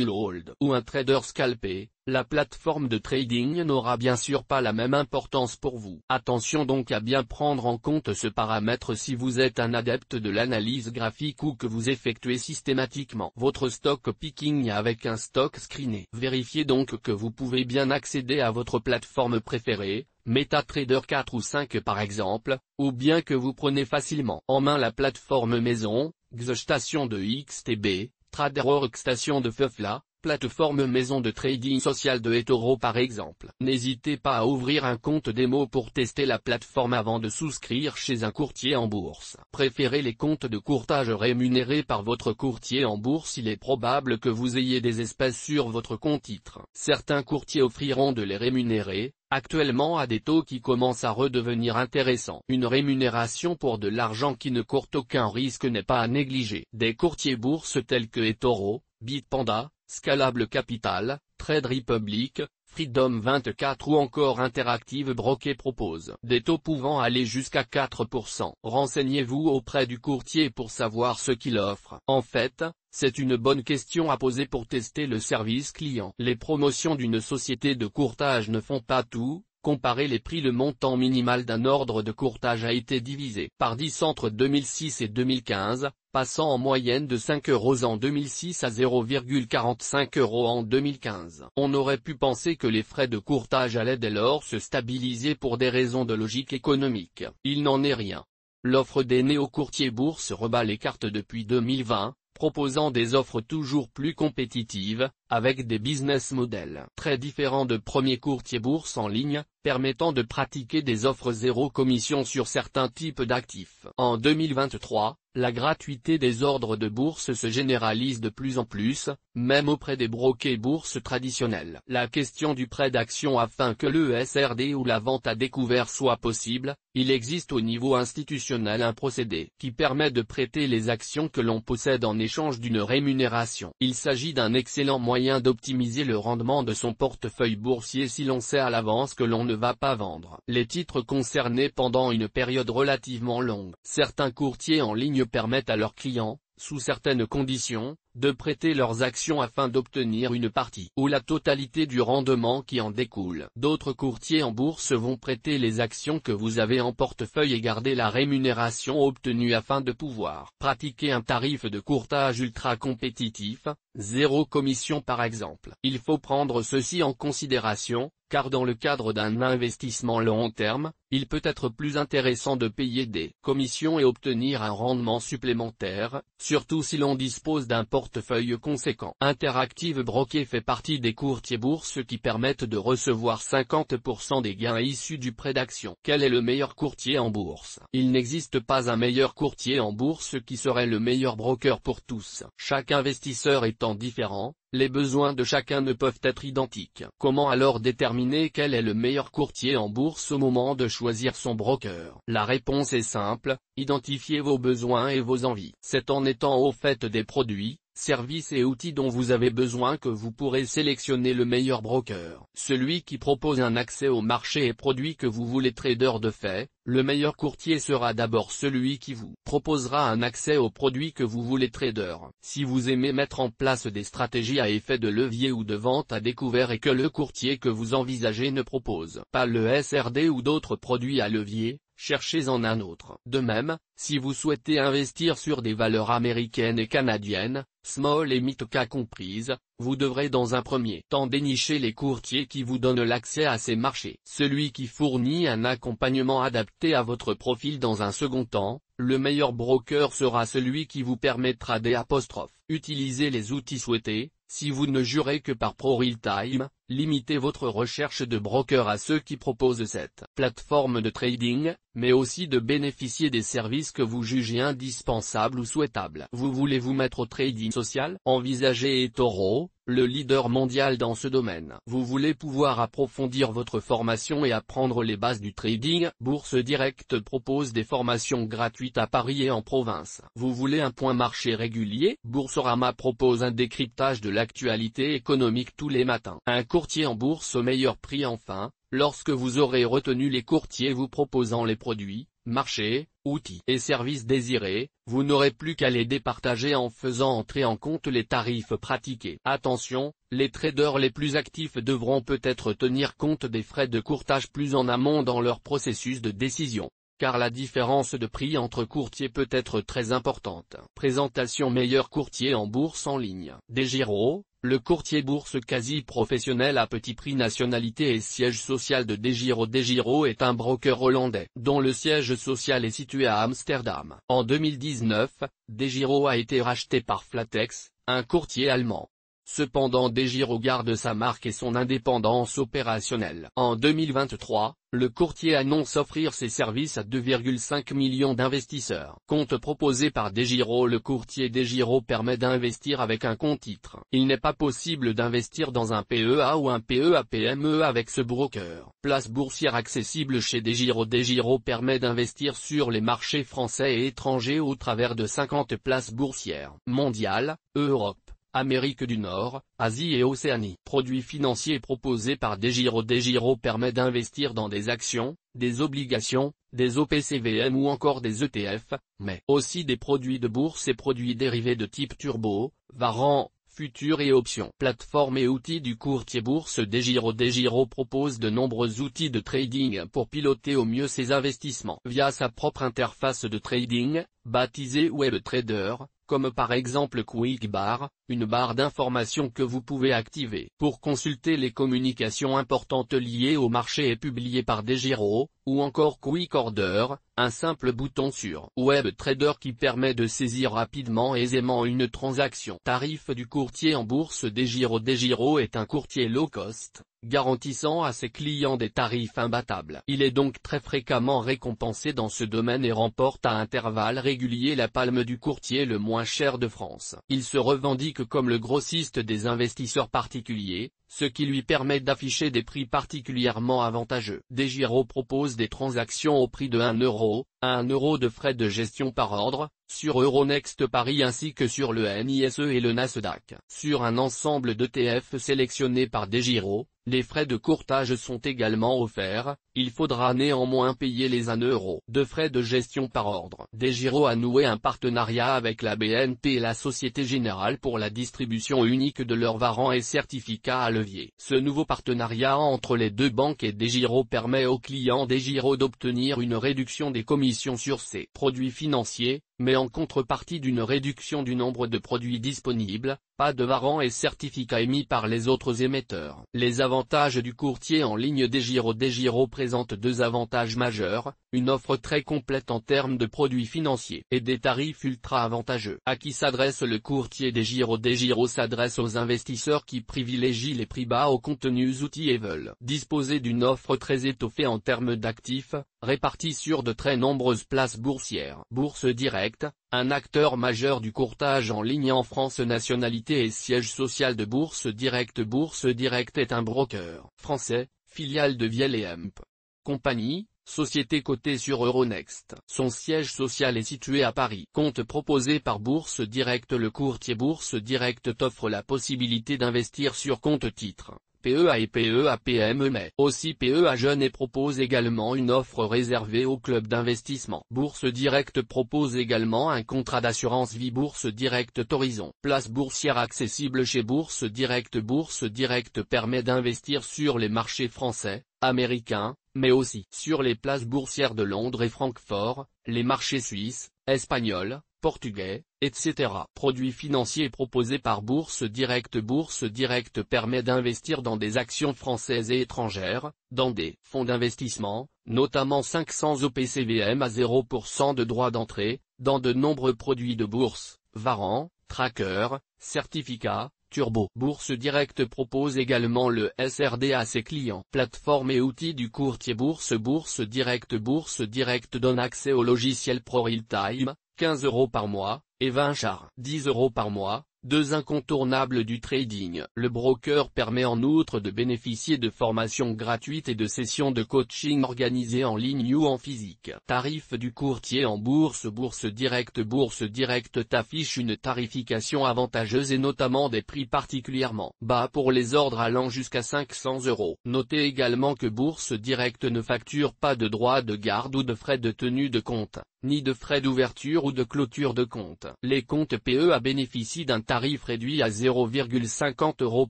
hold ou un trader scalpé. La plateforme de trading n'aura bien sûr pas la même importance pour vous. Attention donc à bien prendre en compte ce paramètre si vous êtes un adepte de l'analyse graphique ou que vous effectuez systématiquement votre stock picking avec un stock screené. Vérifiez donc que vous pouvez bien accéder à votre plateforme préférée, MetaTrader 4 ou 5 par exemple, ou bien que vous prenez facilement en main la plateforme maison, Station de XTB, TraderWorks Station de Fufla, plateforme maison de trading social de eToro par exemple. N'hésitez pas à ouvrir un compte démo pour tester la plateforme avant de souscrire chez un courtier en bourse. Préférez les comptes de courtage rémunérés par votre courtier en bourse. Il est probable que vous ayez des espèces sur votre compte titre. Certains courtiers offriront de les rémunérer, actuellement à des taux qui commencent à redevenir intéressants. Une rémunération pour de l'argent qui ne court aucun risque n'est pas à négliger. Des courtiers bourse tels que eToro, Bitpanda, Scalable Capital, Trade Republic, Freedom 24 ou encore Interactive Broker proposent des taux pouvant aller jusqu'à 4%. Renseignez-vous auprès du courtier pour savoir ce qu'il offre. En fait, c'est une bonne question à poser pour tester le service client. Les promotions d'une société de courtage ne font pas tout. Comparez les prix. Le montant minimal d'un ordre de courtage a été divisé par 10 entre 2006 et 2015, passant en moyenne de 5 € en 2006 à 0,45 € en 2015. On aurait pu penser que les frais de courtage allaient dès lors se stabiliser pour des raisons de logique économique. Il n'en est rien. L'offre des néo-courtiers bourse rebat les cartes depuis 2020, proposant des offres toujours plus compétitives, avec des business models très différents de premiers courtiers bourse en ligne, permettant de pratiquer des offres zéro commission sur certains types d'actifs. En 2023, la gratuité des ordres de bourse se généralise de plus en plus, même auprès des brokers bourse traditionnels. La question du prêt d'actions afin que le SRD ou la vente à découvert soit possible, il existe au niveau institutionnel un procédé qui permet de prêter les actions que l'on possède en échange d'une rémunération. Il s'agit d'un excellent moyen d'optimiser le rendement de son portefeuille boursier si l'on sait à l'avance que l'on ne va pas vendre les titres concernés pendant une période relativement longue. Certains courtiers en ligne permettent à leurs clients, sous certaines conditions, de prêter leurs actions afin d'obtenir une partie ou la totalité du rendement qui en découle. D'autres courtiers en bourse vont prêter les actions que vous avez en portefeuille et garder la rémunération obtenue afin de pouvoir pratiquer un tarif de courtage ultra compétitif, zéro commission par exemple. Il faut prendre ceci en considération, car dans le cadre d'un investissement long terme, il peut être plus intéressant de payer des commissions et obtenir un rendement supplémentaire, surtout si l'on dispose d'un portefeuille conséquent. Interactive Broker fait partie des courtiers bourse qui permettent de recevoir 50% des gains issus du prêt d'actions. Quel est le meilleur courtier en bourse? Il n'existe pas un meilleur courtier en bourse qui serait le meilleur broker pour tous. Chaque investisseur étant différent, Les besoins de chacun ne peuvent être identiques. Comment alors déterminer quel est le meilleur courtier en bourse au moment de choisir son broker? La réponse est simple, identifiez vos besoins et vos envies. C'est en étant au fait des produits, services et outils dont vous avez besoin que vous pourrez sélectionner le meilleur broker. Celui qui propose un accès au marché et produits que vous voulez trader de fait. Le meilleur courtier sera d'abord celui qui vous proposera un accès aux produits que vous voulez trader. Si vous aimez mettre en place des stratégies à effet de levier ou de vente à découvert et que le courtier que vous envisagez ne propose pas le SRD ou d'autres produits à levier, cherchez-en un autre. De même, si vous souhaitez investir sur des valeurs américaines et canadiennes, small et mid cap comprises, vous devrez dans un premier temps dénicher les courtiers qui vous donnent l'accès à ces marchés. Celui qui fournit un accompagnement adapté à votre profil dans un second temps, le meilleur broker sera celui qui vous permettra d'utiliser les outils souhaités. Si vous ne jurez que par ProRealTime, limitez votre recherche de broker à ceux qui proposent cette plateforme de trading, mais aussi de bénéficier des services que vous jugez indispensables ou souhaitables. Vous voulez vous mettre au trading social? Envisagez eToro, le leader mondial dans ce domaine. Vous voulez pouvoir approfondir votre formation et apprendre les bases du trading? Bourse Direct propose des formations gratuites à Paris et en province. Vous voulez un point marché régulier? Boursorama propose un décryptage de l'actualité économique tous les matins. Un courtier en bourse au meilleur prix enfin, lorsque vous aurez retenu les courtiers vous proposant les produits, marchés, outils et services désirés, vous n'aurez plus qu'à les départager en faisant entrer en compte les tarifs pratiqués. Attention, les traders les plus actifs devront peut-être tenir compte des frais de courtage plus en amont dans leur processus de décision, car la différence de prix entre courtiers peut être très importante. Présentation meilleur courtier en bourse en ligne. DEGIRO, le courtier bourse quasi professionnel à petit prix, nationalité et siège social de DEGIRO. DEGIRO est un broker hollandais, dont le siège social est situé à Amsterdam. En 2019, DEGIRO a été racheté par Flatex, un courtier allemand. Cependant DEGIRO garde sa marque et son indépendance opérationnelle. En 2023, le courtier annonce offrir ses services à 2,5 millions d'investisseurs. Compte proposé par DEGIRO. Le courtier DEGIRO permet d'investir avec un compte titre. Il n'est pas possible d'investir dans un PEA ou un PEA-PME avec ce broker. Place boursière accessible chez DEGIRO. DEGIRO permet d'investir sur les marchés français et étrangers au travers de 50 places boursières mondiales, Europe, Amérique du Nord, Asie et Océanie. Produits financiers proposés par DEGIRO. DEGIRO permet d'investir dans des actions, des obligations, des OPCVM ou encore des ETF, mais aussi des produits de bourse et produits dérivés de type turbo, varant, futurs et options. Plateforme et outils du courtier bourse DEGIRO. DEGIRO propose de nombreux outils de trading pour piloter au mieux ses investissements. Via sa propre interface de trading, baptisée WebTrader, comme par exemple QuickBar, une barre d'informations que vous pouvez activer pour consulter les communications importantes liées au marché et publiées par DEGIRO, ou encore Quick Order, un simple bouton sur WebTrader qui permet de saisir rapidement et aisément une transaction. Tarif du courtier en bourse DEGIRO. DEGIRO est un courtier low cost, garantissant à ses clients des tarifs imbattables. Il est donc très fréquemment récompensé dans ce domaine et remporte à intervalles réguliers la palme du courtier le moins cher de France. Il se revendique comme le grossiste des investisseurs particuliers, ce qui lui permet d'afficher des prix particulièrement avantageux. DEGIRO propose des transactions au prix de 1 euro, 1 euro de frais de gestion par ordre, sur Euronext Paris ainsi que sur le NYSE et le Nasdaq. Sur un ensemble d'ETF sélectionnés par DEGIRO, les frais de courtage sont également offerts, il faudra néanmoins payer les 1 euro de frais de gestion par ordre. DEGIRO a noué un partenariat avec la BNP et la Société Générale pour la distribution unique de leurs varants et certificats à levier. Ce nouveau partenariat entre les deux banques et DEGIRO permet aux clients DEGIRO d'obtenir une réduction des commissions sur ces produits financiers, mais en contrepartie d'une réduction du nombre de produits disponibles, pas de varants et certificats émis par les autres émetteurs. Les avantages du courtier en ligne DEGIRO. DEGIRO présente deux avantages majeurs, une offre très complète en termes de produits financiers et des tarifs ultra avantageux. À qui s'adresse le courtier DEGIRO? DEGIRO s'adresse aux investisseurs qui privilégient les prix bas aux contenus outils et veulent disposer d'une offre très étoffée en termes d'actifs, répartis sur de très nombreuses places boursières. Bourse Direct, un acteur majeur du courtage en ligne en France. Nationalité et siège social de Bourse Direct. Bourse Direct est un broker français, filiale de Viel & Hemp Company, société cotée sur Euronext. Son siège social est situé à Paris. Compte proposé par Bourse Direct. Le courtier Bourse Direct t'offre la possibilité d'investir sur compte titre, PEA et PEA-PME, mais aussi PEA Jeunes, et propose également une offre réservée aux clubs d'investissement. Bourse Direct propose également un contrat d'assurance vie. Bourse Direct Horizon. Place boursière accessible chez Bourse Direct. Bourse Direct permet d'investir sur les marchés français, américains, mais aussi sur les places boursières de Londres et Francfort, les marchés suisses, espagnols, portugais, etc. Produits financiers proposés par Bourse Direct. Bourse Direct permet d'investir dans des actions françaises et étrangères, dans des fonds d'investissement, notamment 500 OPCVM à 0% de droit d'entrée, dans de nombreux produits de bourse, Varan, Tracker, certificats, Turbo. Bourse Direct propose également le SRD à ses clients. Plateforme et outils du courtier Bourse. Bourse Direct. Bourse Direct donne accès au logiciel Pro Real Time, 15 € par mois, et 20 chars, 10 € par mois, deux incontournables du trading. Le broker permet en outre de bénéficier de formations gratuites et de sessions de coaching organisées en ligne ou en physique. Tarif du courtier en bourse. Bourse Direct. Bourse Direct t'affiche une tarification avantageuse et notamment des prix particulièrement bas pour les ordres allant jusqu'à 500 €. Notez également que Bourse Direct ne facture pas de droits de garde ou de frais de tenue de compte, ni de frais d'ouverture ou de clôture de compte. Les comptes PEA bénéficient d'un tarif réduit à 0,50 €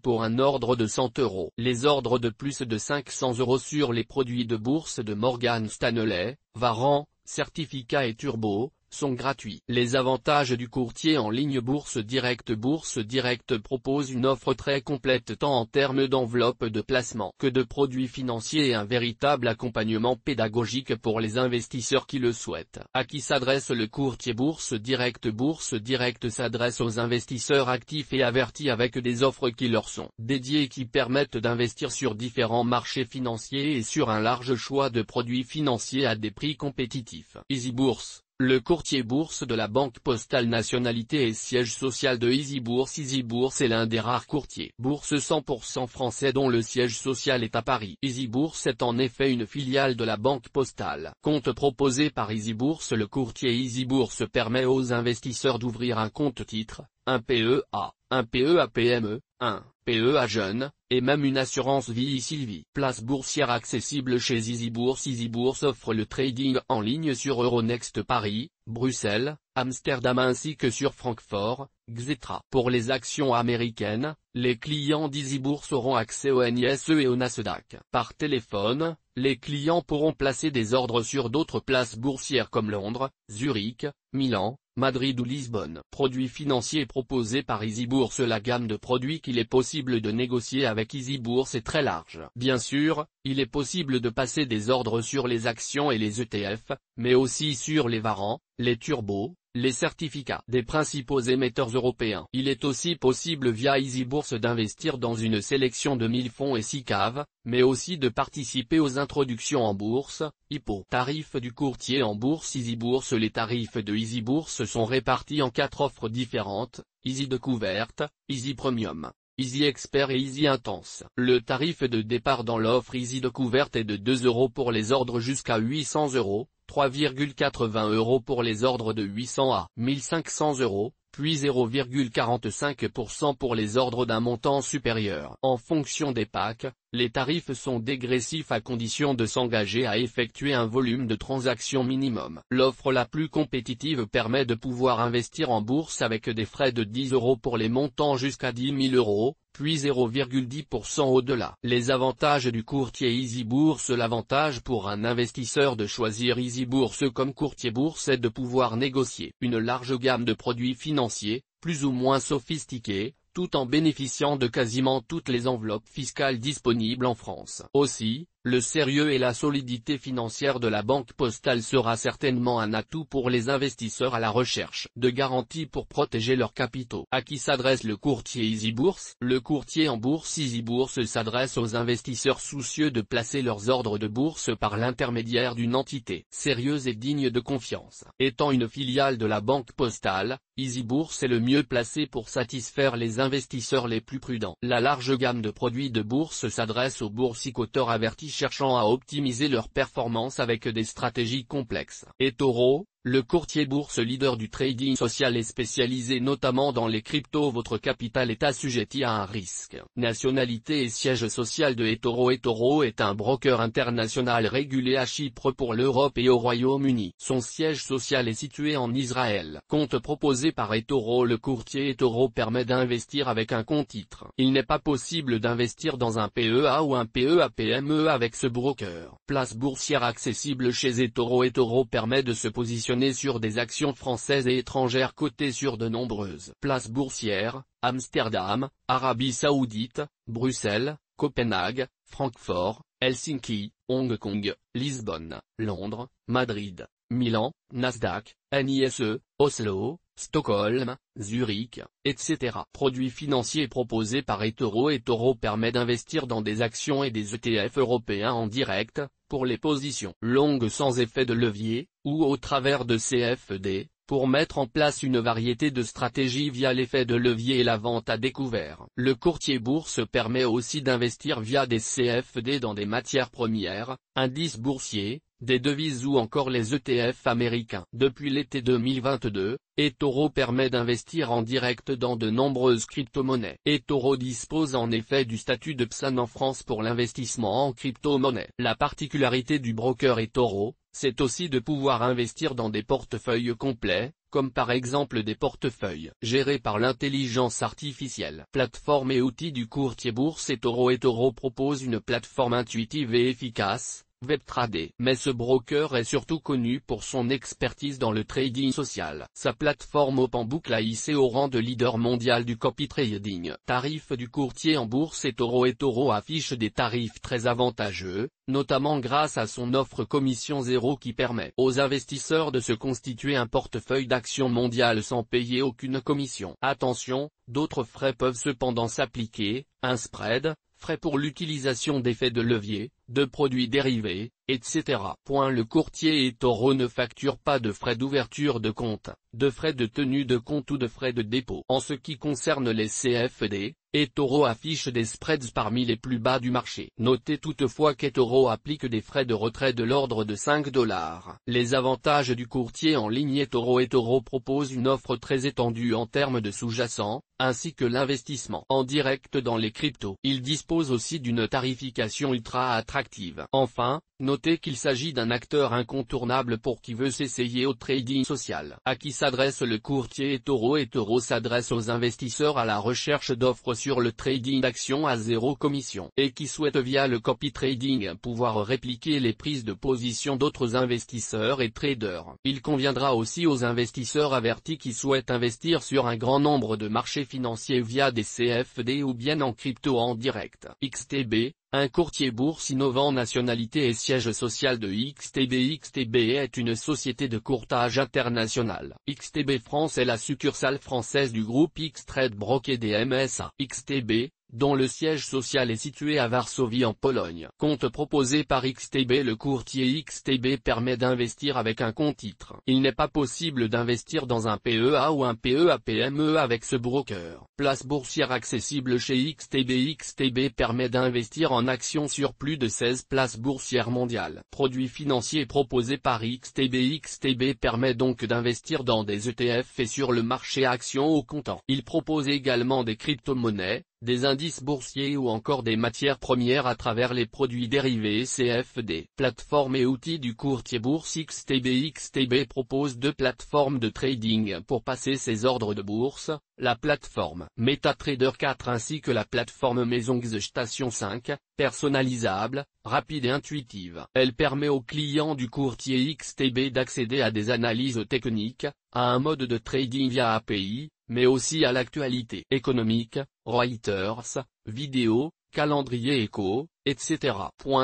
pour un ordre de 100 €. Les ordres de plus de 500 € sur les produits de bourse de Morgan Stanley, Varan, certificats et Turbo, sont gratuits. Les avantages du courtier en ligne. Bourse Direct. Bourse Direct propose une offre très complète tant en termes d'enveloppe de placement que de produits financiers et un véritable accompagnement pédagogique pour les investisseurs qui le souhaitent. À qui s'adresse le courtier Bourse Direct? Bourse Direct s'adresse aux investisseurs actifs et avertis avec des offres qui leur sont dédiées et qui permettent d'investir sur différents marchés financiers et sur un large choix de produits financiers à des prix compétitifs. EasyBourse. Le courtier bourse de la Banque Postale. Nationalité et siège social de EasyBourse. EasyBourse est l'un des rares courtiers bourse 100% français dont le siège social est à Paris. EasyBourse est en effet une filiale de la Banque Postale. Compte proposé par EasyBourse. Le courtier EasyBourse permet aux investisseurs d'ouvrir un compte titre, un PEA, un PEA-PME, un PEA jeune, et même une assurance vie Sylvie. Place boursière accessible chez EasyBourse. EasyBourse offre le trading en ligne sur Euronext Paris, Bruxelles, Amsterdam ainsi que sur Francfort, etc. Pour les actions américaines, les clients d'EasyBourse auront accès au NYSE et au Nasdaq. Par téléphone, les clients pourront placer des ordres sur d'autres places boursières comme Londres, Zurich, Milan, Madrid ou Lisbonne. Produits financiers proposés par EasyBourse. La gamme de produits qu'il est possible de négocier avec EasyBourse est très large. Bien sûr, il est possible de passer des ordres sur les actions et les ETF, mais aussi sur les Varan, les Turbos, les certificats des principaux émetteurs européens. Il est aussi possible via EasyBourse d'investir dans une sélection de 1000 fonds et SICAV, mais aussi de participer aux introductions en bourse, IPO. Tarifs du courtier en bourse. EasyBourse. Les tarifs de EasyBourse sont répartis en 4 offres différentes, Easy Découverte, Easy Premium, Easy Expert et Easy Intense. Le tarif de départ dans l'offre Easy Découverte est de 2 € pour les ordres jusqu'à 800 €, 3,80 € pour les ordres de 800 à 1500 €, puis 0,45% pour les ordres d'un montant supérieur. En fonction des packs, les tarifs sont dégressifs à condition de s'engager à effectuer un volume de transactions minimum. L'offre la plus compétitive permet de pouvoir investir en bourse avec des frais de 10 € pour les montants jusqu'à 10 000 €, puis 0,10% au-delà. Les avantages du courtier EasyBourse. L'avantage pour un investisseur de choisir EasyBourse comme courtier bourse est de pouvoir négocier une large gamme de produits financiers, plus ou moins sophistiqués, tout en bénéficiant de quasiment toutes les enveloppes fiscales disponibles en France. Aussi, Le sérieux et la solidité financière de la Banque Postale sera certainement un atout pour les investisseurs à la recherche de garanties pour protéger leurs capitaux. À qui s'adresse le courtier EasyBourse? Le courtier en bourse EasyBourse s'adresse aux investisseurs soucieux de placer leurs ordres de bourse par l'intermédiaire d'une entité sérieuse et digne de confiance. Étant une filiale de la Banque Postale, EasyBourse est le mieux placé pour satisfaire les investisseurs les plus prudents. La large gamme de produits de bourse s'adresse aux boursicoteurs avertis cherchant à optimiser leur performance avec des stratégies complexes. eToro, le courtier bourse leader du trading social est spécialisé notamment dans les cryptos. Votre capital est assujetti à un risque. Nationalité et siège social de eToro. eToro est un broker international régulé à Chypre pour l'Europe et au Royaume-Uni. Son siège social est situé en Israël. Compte proposé par eToro. Le courtier eToro permet d'investir avec un compte titre. Il n'est pas possible d'investir dans un PEA ou un PEA-PME avec ce broker. Place boursière accessible chez eToro. eToro permet de se positionner sur des actions françaises et étrangères cotées sur de nombreuses places boursières: Amsterdam, Arabie Saoudite, Bruxelles, Copenhague, Francfort, Helsinki, Hong Kong, Lisbonne, Londres, Madrid, Milan, Nasdaq, NISE, Oslo, Stockholm, Zurich, etc. Produits financiers proposés par eToro. eToro permet d'investir dans des actions et des ETF européens en direct, pour les positions longues sans effet de levier, ou au travers de CFD, pour mettre en place une variété de stratégies via l'effet de levier et la vente à découvert. Le courtier bourse permet aussi d'investir via des CFD dans des matières premières, indices boursiers, des devises ou encore les ETF américains. Depuis l'été 2022, eToro permet d'investir en direct dans de nombreuses crypto-monnaies. eToro dispose en effet du statut de PSAN en France pour l'investissement en crypto-monnaies. La particularité du broker eToro, c'est aussi de pouvoir investir dans des portefeuilles complets, comme par exemple des portefeuilles gérés par l'intelligence artificielle. Plateforme et outils du courtier bourse eToro. eToro propose une plateforme intuitive et efficace, WebTradé. Mais ce broker est surtout connu pour son expertise dans le trading social. Sa plateforme OpenBook l'a hissé au rang de leader mondial du copy trading. Tarifs du courtier en bourse eToro. eToro affiche des tarifs très avantageux, notamment grâce à son offre commission zéro qui permet aux investisseurs de se constituer un portefeuille d'actions mondiales sans payer aucune commission. Attention, d'autres frais peuvent cependant s'appliquer: un spread, frais pour l'utilisation d'effets de levier, de produits dérivés, etc. Le courtier eToro ne facture pas de frais d'ouverture de compte, de frais de tenue de compte ou de frais de dépôt. En ce qui concerne les CFD, eToro affiche des spreads parmi les plus bas du marché. Notez toutefois qu'eToro applique des frais de retrait de l'ordre de $5. Les avantages du courtier en ligne eToro. eToro propose une offre très étendue en termes de sous-jacents, ainsi que l'investissement en direct dans les cryptos. Il dispose aussi d'une tarification ultra attractive. Enfin, notez qu'il s'agit d'un acteur incontournable pour qui veut s'essayer au trading social. À qui s'adresse le courtier eToro? eToro s'adresse aux investisseurs à la recherche d'offres sur le trading d'actions à zéro commission, et qui souhaitent via le copy trading pouvoir répliquer les prises de position d'autres investisseurs et traders. Il conviendra aussi aux investisseurs avertis qui souhaitent investir sur un grand nombre de marchés financiers via des CFD ou bien en crypto en direct. XTB, un courtier bourse innovant. Nationalité et siège social de XTB. XTB est une société de courtage internationale. XTB France est la succursale française du groupe X-Trade Broker DMSA. XTB, dont le siège social est situé à Varsovie en Pologne. Compte proposé par XTB. Le courtier XTB permet d'investir avec un compte titre. Il n'est pas possible d'investir dans un PEA ou un PEA-PME avec ce broker. Place boursière accessible chez XTB. XTB permet d'investir en actions sur plus de 16 places boursières mondiales. Produits financiers proposés par XTB. XTB permet donc d'investir dans des ETF et sur le marché actions au comptant. Il propose également des crypto-monnaies, des indices boursiers ou encore des matières premières à travers les produits dérivés CFD. Plateforme et outils du courtier bourse XTB. XTB propose deux plateformes de trading pour passer ses ordres de bourse, la plateforme MetaTrader 4 ainsi que la plateforme Maison Station 5, personnalisable, rapide et intuitive. Elle permet aux clients du courtier XTB d'accéder à des analyses techniques, à un mode de trading via API, mais aussi à l'actualité économique, Reuters, vidéos, calendrier éco, etc.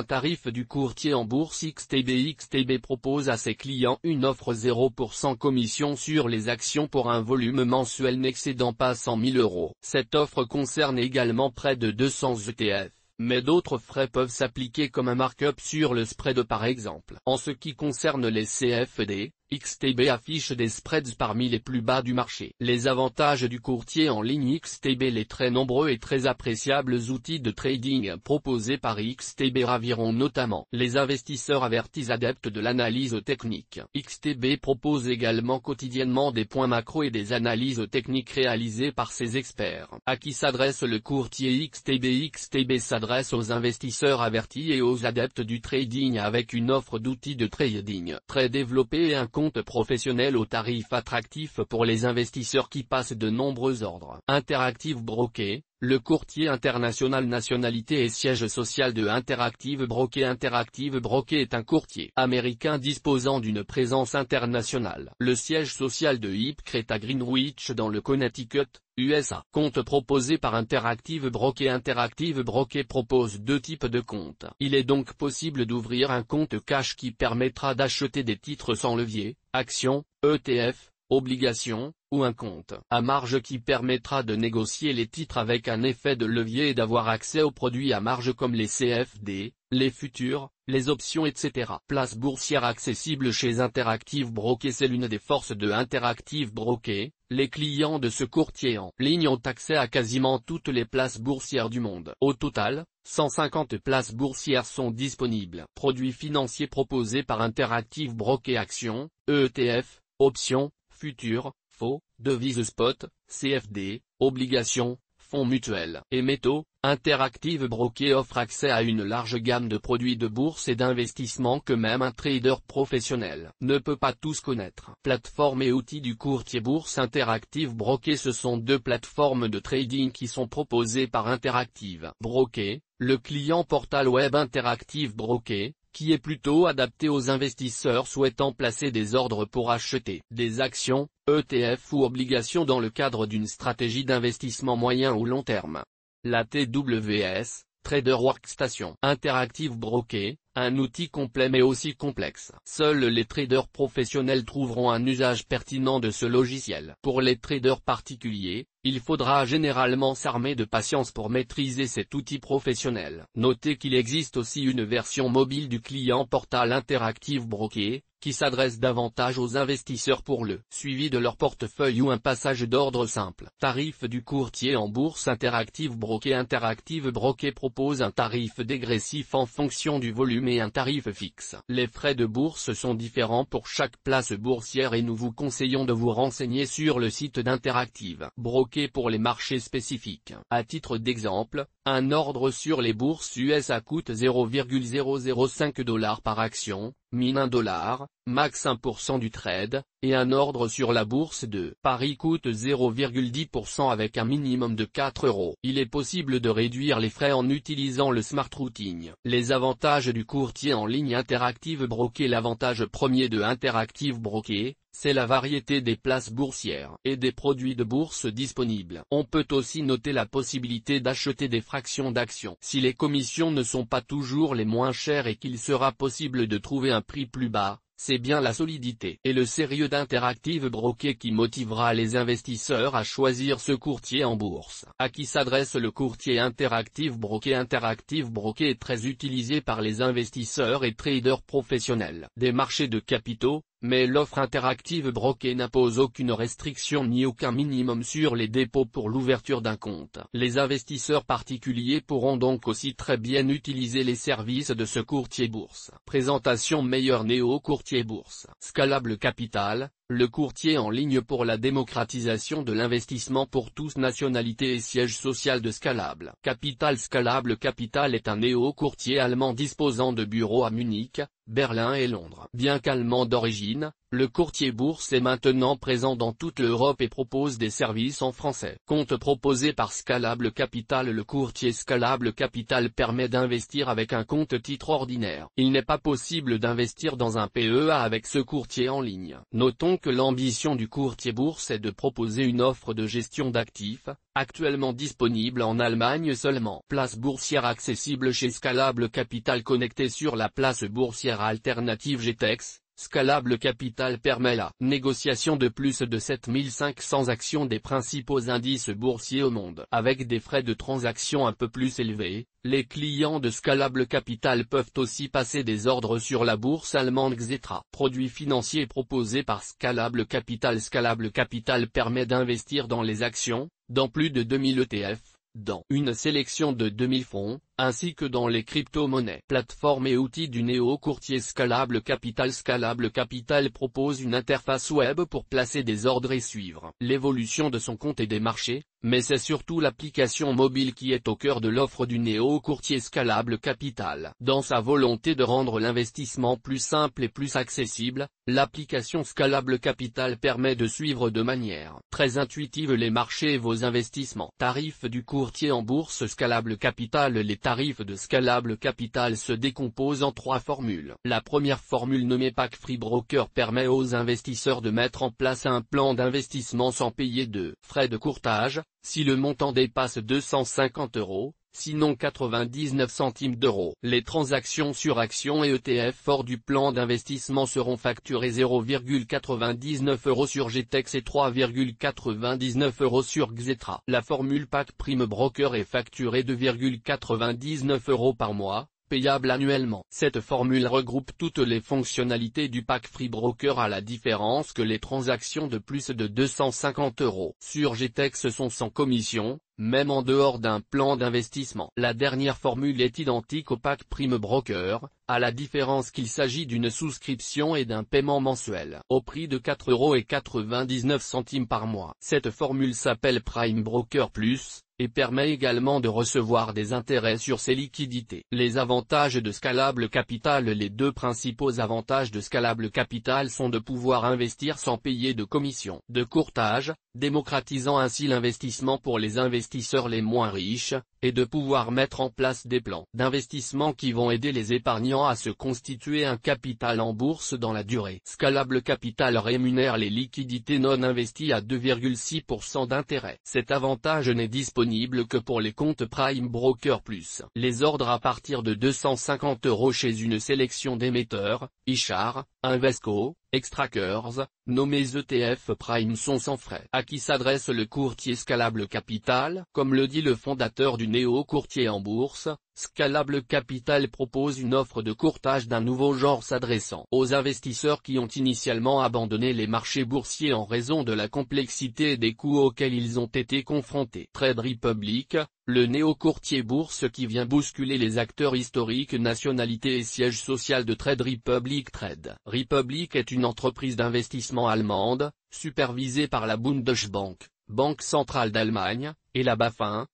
Tarif du courtier en bourse XTB. XTB propose à ses clients une offre 0% commission sur les actions pour un volume mensuel n'excédant pas 100 000 €. Cette offre concerne également près de 200 ETF. Mais d'autres frais peuvent s'appliquer comme un markup sur le spread par exemple. En ce qui concerne les CFD, XTB affiche des spreads parmi les plus bas du marché. Les avantages du courtier en ligne XTB. Les très nombreux et très appréciables outils de trading proposés par XTB raviront notamment les investisseurs avertis adeptes de l'analyse technique. XTB propose également quotidiennement des points macro et des analyses techniques réalisées par ses experts. À qui s'adresse le courtier XTB? XTB s'adresse aux investisseurs avertis et aux adeptes du trading avec une offre d'outils de trading très développée et un compte professionnel au tarif attractif pour les investisseurs qui passent de nombreux ordres. Interactive Broker, le courtier international nationalité et siège social de Interactive Broker. Interactive Broker est un courtier américain disposant d'une présence internationale. Le siège social de Ipcre est à Greenwich dans le Connecticut, USA. Compte proposé par Interactive Broker. Interactive Broker propose deux types de comptes. Il est donc possible d'ouvrir un compte cash qui permettra d'acheter des titres sans levier, actions, ETF, obligations, ou un compte à marge qui permettra de négocier les titres avec un effet de levier et d'avoir accès aux produits à marge comme les CFD, les futurs, les options etc. Place boursière accessible chez Interactive Broker. C'est l'une des forces de Interactive Broker. Les clients de ce courtier en ligne ont accès à quasiment toutes les places boursières du monde. Au total, 150 places boursières sont disponibles. Produits financiers proposés par Interactive Broker: actions, ETF, options, futurs, faux, devises spot, CFD, obligations, fonds mutuels et métaux. Interactive Broker offre accès à une large gamme de produits de bourse et d'investissement que même un trader professionnel ne peut pas tous connaître. Plateforme et outils du courtier bourse. Interactive Broker. Ce sont deux plateformes de trading qui sont proposées par Interactive Broker, le client portal web Interactive Broker, qui est plutôt adapté aux investisseurs souhaitant placer des ordres pour acheter des actions, ETF ou obligations dans le cadre d'une stratégie d'investissement moyen ou long terme. La TWS, Trader Workstation. Interactive Broker, un outil complet mais aussi complexe. Seuls les traders professionnels trouveront un usage pertinent de ce logiciel. Pour les traders particuliers, il faudra généralement s'armer de patience pour maîtriser cet outil professionnel. Notez qu'il existe aussi une version mobile du client portal Interactive Broker, qui s'adresse davantage aux investisseurs pour le suivi de leur portefeuille ou un passage d'ordre simple. Tarif du courtier en bourse. Interactive Broker. Interactive Broker propose un tarif dégressif en fonction du volume et un tarif fixe. Les frais de bourse sont différents pour chaque place boursière et nous vous conseillons de vous renseigner sur le site d'Interactive Broker pour les marchés spécifiques. À titre d'exemple, un ordre sur les bourses USA coûte 0,005 $ par action, min $1, max 1% du trade, et un ordre sur la bourse de Paris coûte 0,10% avec un minimum de 4 €. Il est possible de réduire les frais en utilisant le Smart Routing. Les avantages du courtier en ligne Interactive Broker. L'avantage premier de Interactive Broker, c'est la variété des places boursières et des produits de bourse disponibles. On peut aussi noter la possibilité d'acheter des fractions d'actions. Si les commissions ne sont pas toujours les moins chères et qu'il sera possible de trouver un prix plus bas, c'est bien la solidité et le sérieux d'Interactive Broker qui motivera les investisseurs à choisir ce courtier en bourse. À qui s'adresse le courtier Interactive Broker? Interactive Broker est très utilisé par les investisseurs et traders professionnels des marchés de capitaux, mais l'offre Interactive Broker n'impose aucune restriction ni aucun minimum sur les dépôts pour l'ouverture d'un compte. Les investisseurs particuliers pourront donc aussi très bien utiliser les services de ce courtier bourse. Présentation. Meilleur néo-courtier bourse. Scalable Capital, le courtier en ligne pour la démocratisation de l'investissement pour tous. Nationalité et siège social de Scalable Capital. Scalable Capital est un néo-courtier allemand disposant de bureaux à Munich, Berlin et Londres. Bien qu'allemand d'origine, le courtier bourse est maintenant présent dans toute l'Europe et propose des services en français. Compte proposé par Scalable Capital. Le courtier Scalable Capital permet d'investir avec un compte titre ordinaire. Il n'est pas possible d'investir dans un PEA avec ce courtier en ligne. Notons Rappelons que l'ambition du courtier bourse est de proposer une offre de gestion d'actifs, actuellement disponible en Allemagne seulement. Place boursière accessible chez Scalable Capital. Connecté sur la place boursière alternative GTEX, Scalable Capital permet la négociation de plus de 7500 actions des principaux indices boursiers au monde. Avec des frais de transaction un peu plus élevés, les clients de Scalable Capital peuvent aussi passer des ordres sur la bourse allemande Xetra. Produits financiers proposés par Scalable Capital. Scalable Capital permet d'investir dans les actions, dans plus de 2000 ETF, dans une sélection de 2000 fonds, ainsi que dans les crypto-monnaies. Plateforme et outils du néo-courtier Scalable Capital. Scalable Capital propose une interface web pour placer des ordres et suivre l'évolution de son compte et des marchés, mais c'est surtout l'application mobile qui est au cœur de l'offre du néo-courtier Scalable Capital. Dans sa volonté de rendre l'investissement plus simple et plus accessible, l'application Scalable Capital permet de suivre de manière très intuitive les marchés et vos investissements. Tarifs du courtier en bourse Scalable Capital. Les tarifs de Scalable Capital se décomposent en 3 formules. La première formule nommée Pack Free Broker permet aux investisseurs de mettre en place un plan d'investissement sans payer de frais de courtage, si le montant dépasse 250 €, sinon 99 centimes d'euros. Les transactions sur actions et ETF hors du plan d'investissement seront facturées 0,99 € sur GTEX et 3,99 € sur Xetra. La formule Pack Prime Broker est facturée 2,99 € par mois, payable annuellement. Cette formule regroupe toutes les fonctionnalités du Pack Free Broker à la différence que les transactions de plus de 250 € sur GTEX sont sans commission, même en dehors d'un plan d'investissement. La dernière formule est identique au Pack Prime Broker, à la différence qu'il s'agit d'une souscription et d'un paiement mensuel, au prix de 4,99 € par mois. Cette formule s'appelle Prime Broker Plus, et permet également de recevoir des intérêts sur ses liquidités. Les avantages de Scalable Capital. Les 2 principaux avantages de Scalable Capital sont de pouvoir investir sans payer de commission de courtage, démocratisant ainsi l'investissement pour les investisseurs les moins riches, et de pouvoir mettre en place des plans d'investissement qui vont aider les épargnants à se constituer un capital en bourse dans la durée. Scalable Capital rémunère les liquidités non investies à 2,6% d'intérêt. Cet avantage n'est disponible que pour les comptes Prime Broker Plus. Les ordres à partir de 250 € chez une sélection d'émetteurs, iShares, Invesco, Extrackers, nommés ETF Prime sont sans frais. À qui s'adresse le courtier Scalable Capital? Comme le dit le fondateur du néo-courtier en bourse, Scalable Capital propose une offre de courtage d'un nouveau genre s'adressant aux investisseurs qui ont initialement abandonné les marchés boursiers en raison de la complexité et des coûts auxquels ils ont été confrontés. Trade Republic, le néo-courtier bourse qui vient bousculer les acteurs historiques, nationalité et siège social de Trade Republic. Trade Republic est une entreprise d'investissement allemande, supervisée par la Bundesbank, Banque centrale d'Allemagne, et la BaFin,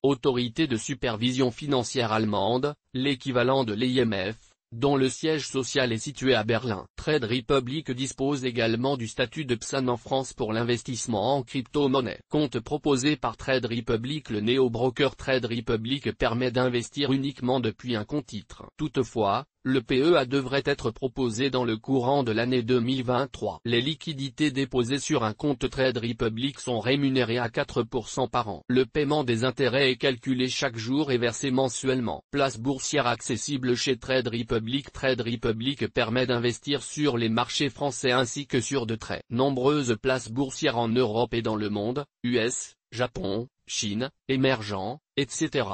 autorité de supervision financière allemande, l'équivalent de l'IMF, dont le siège social est situé à Berlin. Trade Republic dispose également du statut de PSAN en France pour l'investissement en crypto-monnaie. Compte proposé par Trade Republic. Le néo-broker Trade Republic permet d'investir uniquement depuis un compte titre. Toutefois, le PEA devrait être proposé dans le courant de l'année 2023. Les liquidités déposées sur un compte Trade Republic sont rémunérées à 4% par an. Le paiement des intérêts est calculé chaque jour et versé mensuellement. Place boursière accessible chez Trade Republic. Trade Republic permet d'investir sur les marchés français ainsi que sur de très nombreuses places boursières en Europe et dans le monde, US, Japon, Chine, émergents, etc.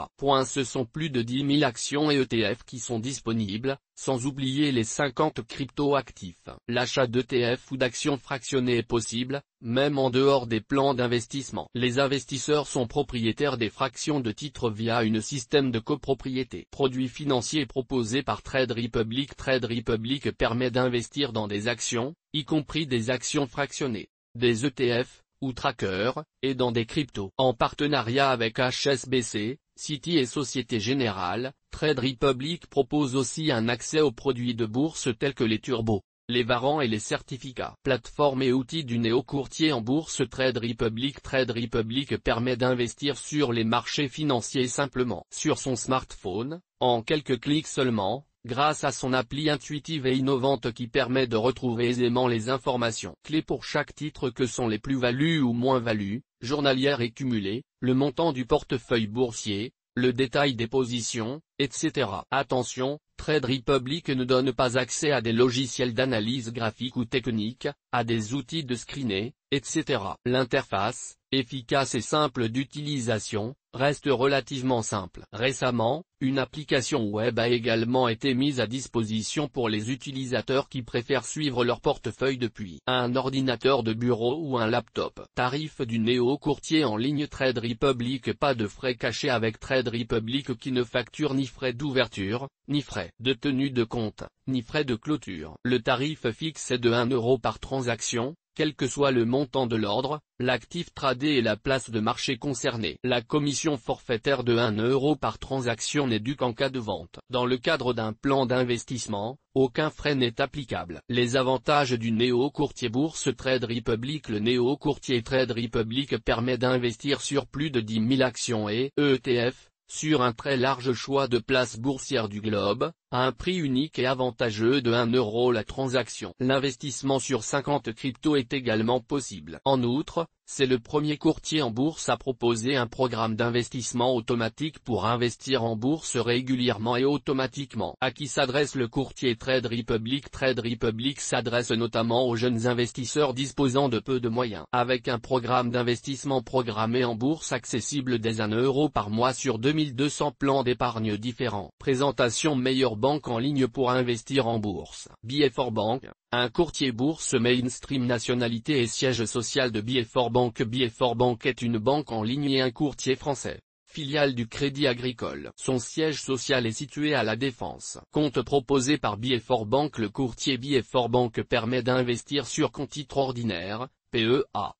Ce sont plus de 10 000 actions et ETF qui sont disponibles, sans oublier les 50 crypto-actifs. L'achat d'ETF ou d'actions fractionnées est possible, même en dehors des plans d'investissement. Les investisseurs sont propriétaires des fractions de titres via un système de copropriété. Produits financiers proposés par Trade Republic. Trade Republic permet d'investir dans des actions, y compris des actions fractionnées, des ETF, ou trackers, et dans des cryptos. En partenariat avec HSBC, Citi et Société Générale, Trade Republic propose aussi un accès aux produits de bourse tels que les turbos, les warrants et les certificats. Plateforme et outils du néo-courtier en bourse Trade Republic. Trade Republic permet d'investir sur les marchés financiers simplement sur son smartphone, en quelques clics seulement, grâce à son appli intuitive et innovante qui permet de retrouver aisément les informations clés pour chaque titre que sont les plus-values ou moins-values, journalières et cumulées, le montant du portefeuille boursier, le détail des positions, etc. Attention, Trade Republic ne donne pas accès à des logiciels d'analyse graphique ou technique, à des outils de screener, etc. L'interface, efficace et simple d'utilisation, reste relativement simple. Récemment, une application web a également été mise à disposition pour les utilisateurs qui préfèrent suivre leur portefeuille depuis un ordinateur de bureau ou un laptop. Tarif du néo-courtier en ligne Trade Republic. Pas de frais cachés avec Trade Republic qui ne facture ni frais d'ouverture, ni frais de tenue de compte, ni frais de clôture. Le tarif fixe est de 1 € par transaction, quel que soit le montant de l'ordre, l'actif tradé et la place de marché concernée. La commission forfaitaire de 1 € par transaction n'est due qu'en cas de vente. Dans le cadre d'un plan d'investissement, aucun frais n'est applicable. Les avantages du néo-courtier bourse Trade Republic. Le néo-courtier Trade Republic permet d'investir sur plus de 10 000 actions et ETF, sur un très large choix de places boursières du globe, à un prix unique et avantageux de 1 € la transaction. L'investissement sur 50 cryptos est également possible. En outre, c'est le premier courtier en bourse à proposer un programme d'investissement automatique pour investir en bourse régulièrement et automatiquement. À qui s'adresse le courtier Trade Republic? Trade Republic s'adresse notamment aux jeunes investisseurs disposant de peu de moyens. Avec un programme d'investissement programmé en bourse accessible dès 1 € par mois sur 2200 plans d'épargne différents. Présentation. Meilleure banque en ligne pour investir en bourse. Biefore Bank, un courtier bourse mainstream. Nationalité et siège social de Biefore Bank. Biefore Bank est une banque en ligne et un courtier français, filiale du Crédit Agricole. Son siège social est situé à La Défense. Compte proposé par Biefore Bank. Le courtier Biefore Bank permet d'investir sur compte titre ordinaire, PEA,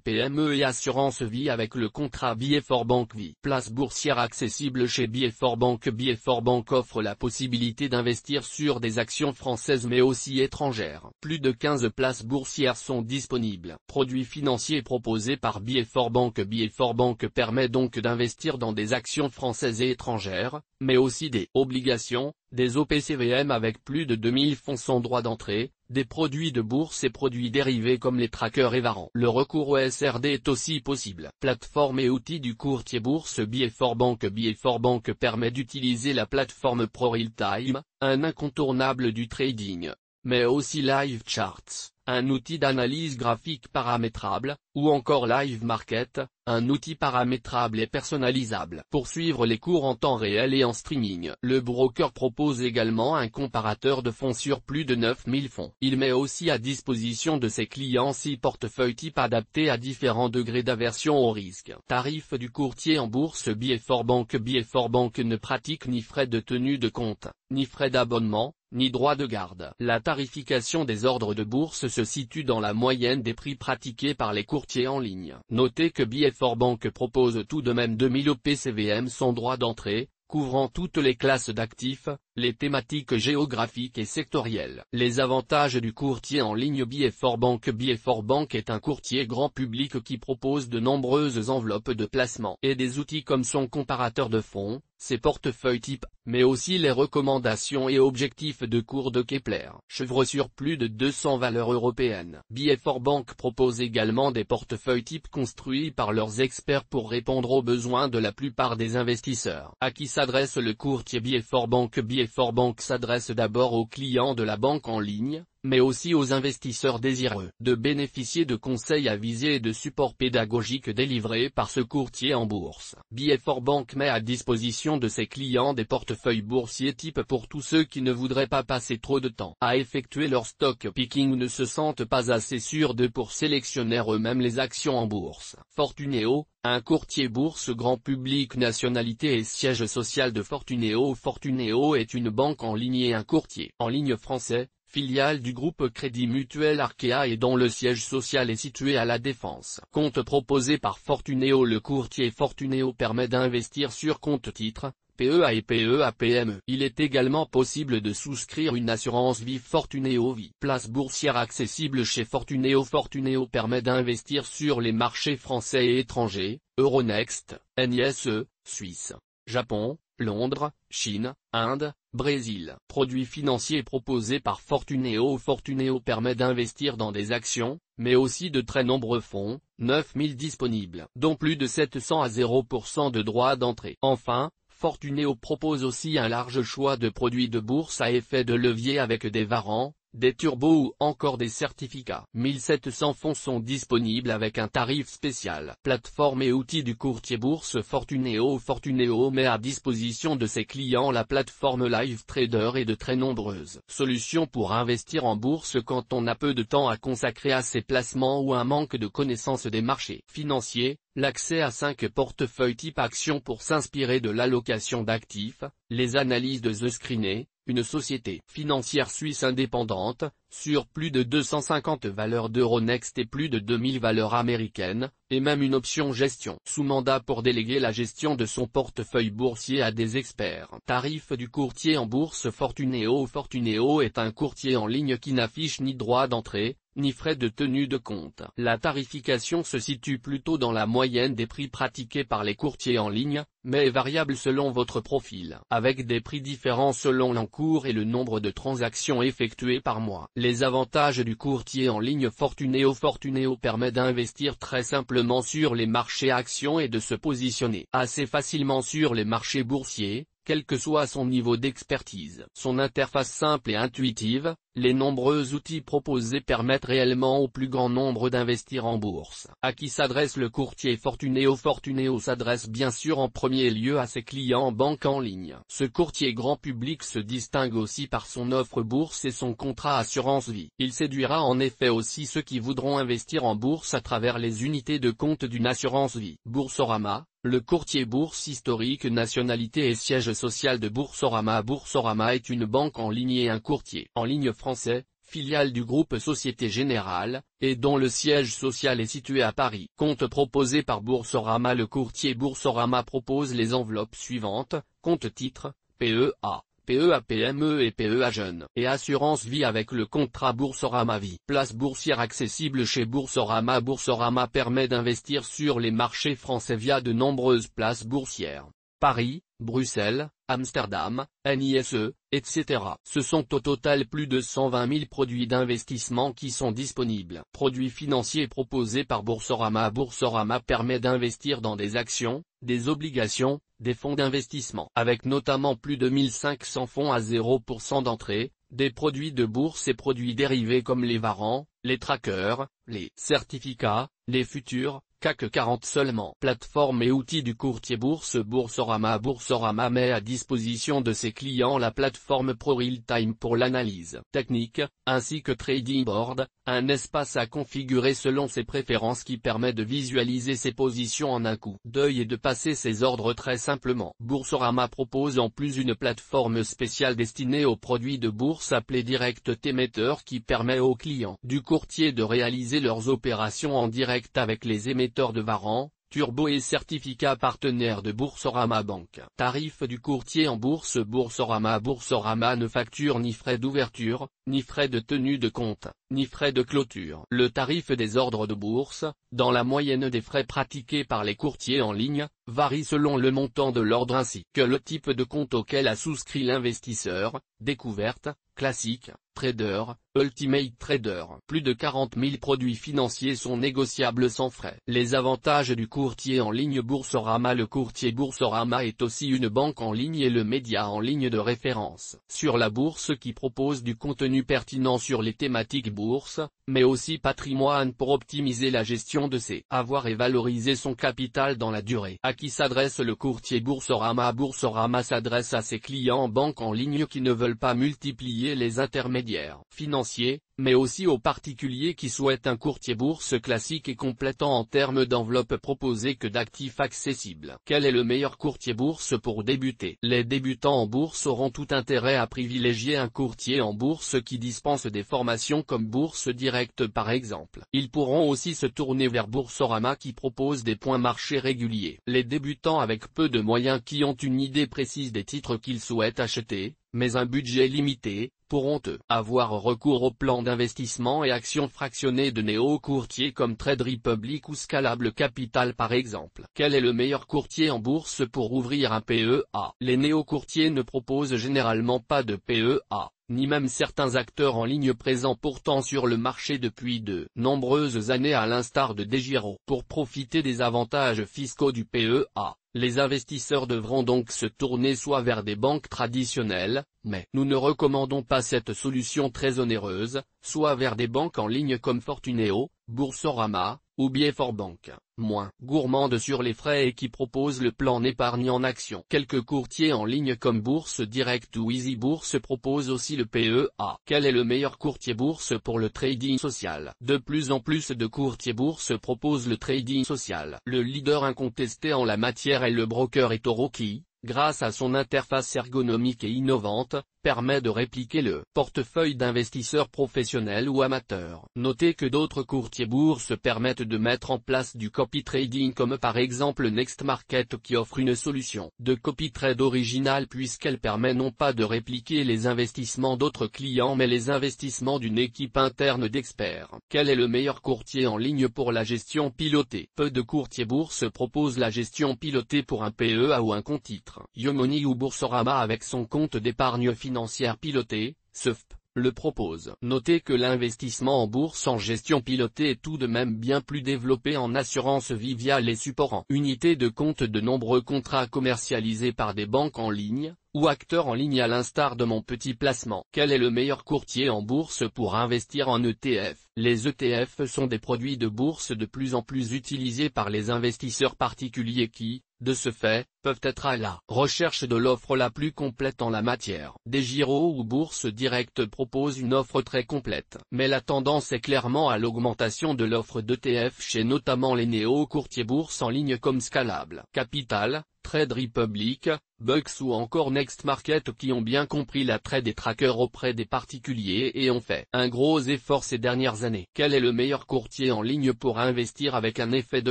PME et assurance vie avec le contrat Biefore Bank Vie. Place boursière accessible chez Biefore Bank. Biefore Bank offre la possibilité d'investir sur des actions françaises mais aussi étrangères. Plus de 15 places boursières sont disponibles. Produits financiers proposés par Biefore Bank. Biefore Bank permet donc d'investir dans des actions françaises et étrangères, mais aussi des obligations, des OPCVM avec plus de 2000 fonds sans droit d'entrée, des produits de bourse et produits dérivés comme les trackers et varants. Le recours au SRD est aussi possible. Plateforme et outils du courtier bourse Biefore Bank. Biefore Bank permet d'utiliser la plateforme ProRealTime, un incontournable du trading, mais aussi Live Charts, un outil d'analyse graphique paramétrable, ou encore Live Market, un outil paramétrable et personnalisable pour suivre les cours en temps réel et en streaming. Le broker propose également un comparateur de fonds sur plus de 9000 fonds. Il met aussi à disposition de ses clients 6 portefeuilles types adaptés à différents degrés d'aversion au risque. Tarif du courtier en bourse Biefore Bank. Biefore Bank ne pratique ni frais de tenue de compte, ni frais d'abonnement, ni droit de garde. La tarification des ordres de bourse se situe dans la moyenne des prix pratiqués par les courtiers en ligne. Notez que Biefore Bank propose tout de même 2000 OPCVM sans droit d'entrée, couvrant toutes les classes d'actifs, les thématiques géographiques et sectorielles. Les avantages du courtier en ligne Biefore Bank. Biefore Bank est un courtier grand public qui propose de nombreuses enveloppes de placement et des outils comme son comparateur de fonds, ses portefeuilles types, mais aussi les recommandations et objectifs de cours de Kepler. Chevre sur plus de 200 valeurs européennes. Biefore Bank propose également des portefeuilles types construits par leurs experts pour répondre aux besoins de la plupart des investisseurs. À qui s'adresse le courtier Biefore Bank? Biefore Bank s'adresse d'abord aux clients de la banque en ligne, mais aussi aux investisseurs désireux de bénéficier de conseils avisés et de supports pédagogiques délivrés par ce courtier en bourse. Biefore Bank met à disposition de ses clients des portefeuilles boursiers type pour tous ceux qui ne voudraient pas passer trop de temps à effectuer leur stock picking ou ne se sentent pas assez sûrs d'eux pour sélectionner eux-mêmes les actions en bourse. Fortuneo, un courtier bourse grand public. Nationalité et siège social de Fortuneo. Fortuneo est une banque en ligne et un courtier en ligne français, filiale du groupe Crédit Mutuel Arkea et dont le siège social est situé à La Défense. Compte proposé par Fortuneo. Le courtier Fortuneo permet d'investir sur compte titre, PEA et PME. Il est également possible de souscrire une assurance vie Fortuneo Vie. Place boursière accessible chez Fortuneo. Fortuneo permet d'investir sur les marchés français et étrangers, Euronext, NISE, Suisse, Japon, Londres, Chine, Inde, Brésil. Produit financier proposé par Fortuneo. Fortuneo permet d'investir dans des actions, mais aussi de très nombreux fonds, 9000 disponibles, dont plus de 700 à 0% de droits d'entrée. Enfin, Fortuneo propose aussi un large choix de produits de bourse à effet de levier avec des warrants, des turbos ou encore des certificats. 1700 fonds sont disponibles avec un tarif spécial. Plateforme et outils du courtier bourse Fortuneo. Fortuneo met à disposition de ses clients la plateforme Live Trader et de très nombreuses solutions pour investir en bourse quand on a peu de temps à consacrer à ses placements ou un manque de connaissance des marchés financiers. L'accès à 5 portefeuilles type action pour s'inspirer de l'allocation d'actifs, les analyses de The Screener, une société financière suisse indépendante, sur plus de 250 valeurs d'Euronext et plus de 2000 valeurs américaines, et même une option gestion sous mandat pour déléguer la gestion de son portefeuille boursier à des experts. Tarif du courtier en bourse Fortuneo. Fortuneo est un courtier en ligne qui n'affiche ni droit d'entrée, ni frais de tenue de compte. La tarification se situe plutôt dans la moyenne des prix pratiqués par les courtiers en ligne, mais est variable selon votre profil, avec des prix différents selon l'encours et le nombre de transactions effectuées par mois. Les avantages du courtier en ligne Fortuneo. Fortuneo permet d'investir très simplement sur les marchés actions et de se positionner assez facilement sur les marchés boursiers, quel que soit son niveau d'expertise. Son interface simple et intuitive, les nombreux outils proposés permettent réellement au plus grand nombre d'investir en bourse. À qui s'adresse le courtier Fortuneo? Fortuneo s'adresse bien sûr en premier lieu à ses clients en banque en ligne. Ce courtier grand public se distingue aussi par son offre bourse et son contrat assurance vie. Il séduira en effet aussi ceux qui voudront investir en bourse à travers les unités de compte d'une assurance vie. Boursorama, le courtier bourse historique, nationalité et siège social de Boursorama. Boursorama est une banque en ligne et un courtier en ligne français, filiale du groupe Société Générale, et dont le siège social est situé à Paris. Compte proposé par Boursorama. Le courtier Boursorama propose les enveloppes suivantes: compte titre, PEA, PEA PME et PEA Jeunes, et assurance vie avec le contrat Boursorama Vie. Place boursière accessible chez Boursorama. Boursorama permet d'investir sur les marchés français via de nombreuses places boursières. Paris, Bruxelles, Amsterdam, NISE, etc. Ce sont au total plus de 120 000 produits d'investissement qui sont disponibles. Produits financiers proposés par Boursorama. Boursorama permet d'investir dans des actions, des obligations, des fonds d'investissement, avec notamment plus de 1500 fonds à 0% d'entrée, des produits de bourse et produits dérivés comme les warrants, les trackers, les certificats, les futurs, CAC 40 seulement. Plateforme et outils du courtier bourse Boursorama. Boursorama met à disposition de ses clients la plateforme ProRealTime pour l'analyse technique, ainsi que Trading Board, un espace à configurer selon ses préférences qui permet de visualiser ses positions en un coup d'œil et de passer ses ordres très simplement. Boursorama propose en plus une plateforme spéciale destinée aux produits de bourse appelée Direct Émetteur qui permet aux clients du courtier de réaliser leurs opérations en direct avec les émetteurs de warrants, turbo et certificats partenaires de Boursorama Banque. Tarif du courtier en bourse Boursorama. Boursorama ne facture ni frais d'ouverture, ni frais de tenue de compte, ni frais de clôture. Le tarif des ordres de bourse, dans la moyenne des frais pratiqués par les courtiers en ligne, varie selon le montant de l'ordre ainsi que le type de compte auquel a souscrit l'investisseur: découverte, classique, trader, ultimate trader. Plus de 40 000 produits financiers sont négociables sans frais. Les avantages du courtier en ligne Boursorama. Le courtier Boursorama est aussi une banque en ligne et le média en ligne de référence sur la bourse qui propose du contenu pertinent sur les thématiques bourse, mais aussi patrimoine pour optimiser la gestion de ses avoirs et valoriser son capital dans la durée. À qui s'adresse le courtier Boursorama? Boursorama s'adresse à ses clients en banque en ligne qui ne veulent pas multiplier les intermédiaires financiers, mais aussi aux particuliers qui souhaitent un courtier bourse classique et complétant en termes d'enveloppe proposée que d'actifs accessibles. Quel est le meilleur courtier bourse pour débuter? Les débutants en bourse auront tout intérêt à privilégier un courtier en bourse qui dispense des formations comme Bourse Direct par exemple. Ils pourront aussi se tourner vers Boursorama qui propose des points marché réguliers. Les débutants avec peu de moyens qui ont une idée précise des titres qu'ils souhaitent acheter, mais un budget limité, pourront avoir recours aux plans d'investissement et actions fractionnées de néo-courtiers comme Trade Republic ou Scalable Capital par exemple. Quel est le meilleur courtier en bourse pour ouvrir un PEA? Les néo-courtiers ne proposent généralement pas de PEA, ni même certains acteurs en ligne présents pourtant sur le marché depuis de nombreuses années à l'instar de DEGIRO. Pour profiter des avantages fiscaux du PEA, les investisseurs devront donc se tourner soit vers des banques traditionnelles, mais nous ne recommandons pas cette solution très onéreuse, soit vers des banques en ligne comme Fortuneo, Boursorama, ou Bieforbank, moins gourmandes sur les frais et qui proposent le plan épargne en action. Quelques courtiers en ligne comme Bourse Direct ou Easy Bourse proposent aussi le PEA. Quel est le meilleur courtier bourse pour le trading social? De plus en plus de courtiers bourse proposent le trading social. Le leader incontesté en la matière est le broker eToro qui, grâce à son interface ergonomique et innovante, permet de répliquer le portefeuille d'investisseurs professionnels ou amateurs. Notez que d'autres courtiers bourse permettent de mettre en place du copy trading comme par exemple Next Market qui offre une solution de copy trade originale puisqu'elle permet non pas de répliquer les investissements d'autres clients mais les investissements d'une équipe interne d'experts. Quel est le meilleur courtier en ligne pour la gestion pilotée? Peu de courtiers bourse proposent la gestion pilotée pour un PEA ou un compte titre. Yomoney ou Boursorama avec son compte d'épargne financière pilotée, SEFP, le propose. Notez que l'investissement en bourse en gestion pilotée est tout de même bien plus développé en assurance vie via les supports en unité de compte de nombreux contrats commercialisés par des banques en ligne, ou acteurs en ligne à l'instar de mon petit placement. Quel est le meilleur courtier en bourse pour investir en ETF? Les ETF sont des produits de bourse de plus en plus utilisés par les investisseurs particuliers qui, de ce fait, peuvent être à la recherche de l'offre la plus complète en la matière. DEGIRO ou Bourse Direct proposent une offre très complète. Mais la tendance est clairement à l'augmentation de l'offre d'ETF chez notamment les néo-courtiers bourse en ligne comme Scalable Capital, Trade Republic, Bucks ou encore Next Market qui ont bien compris l'attrait des trackers auprès des particuliers et ont fait un gros effort ces dernières années. Quel est le meilleur courtier en ligne pour investir avec un effet de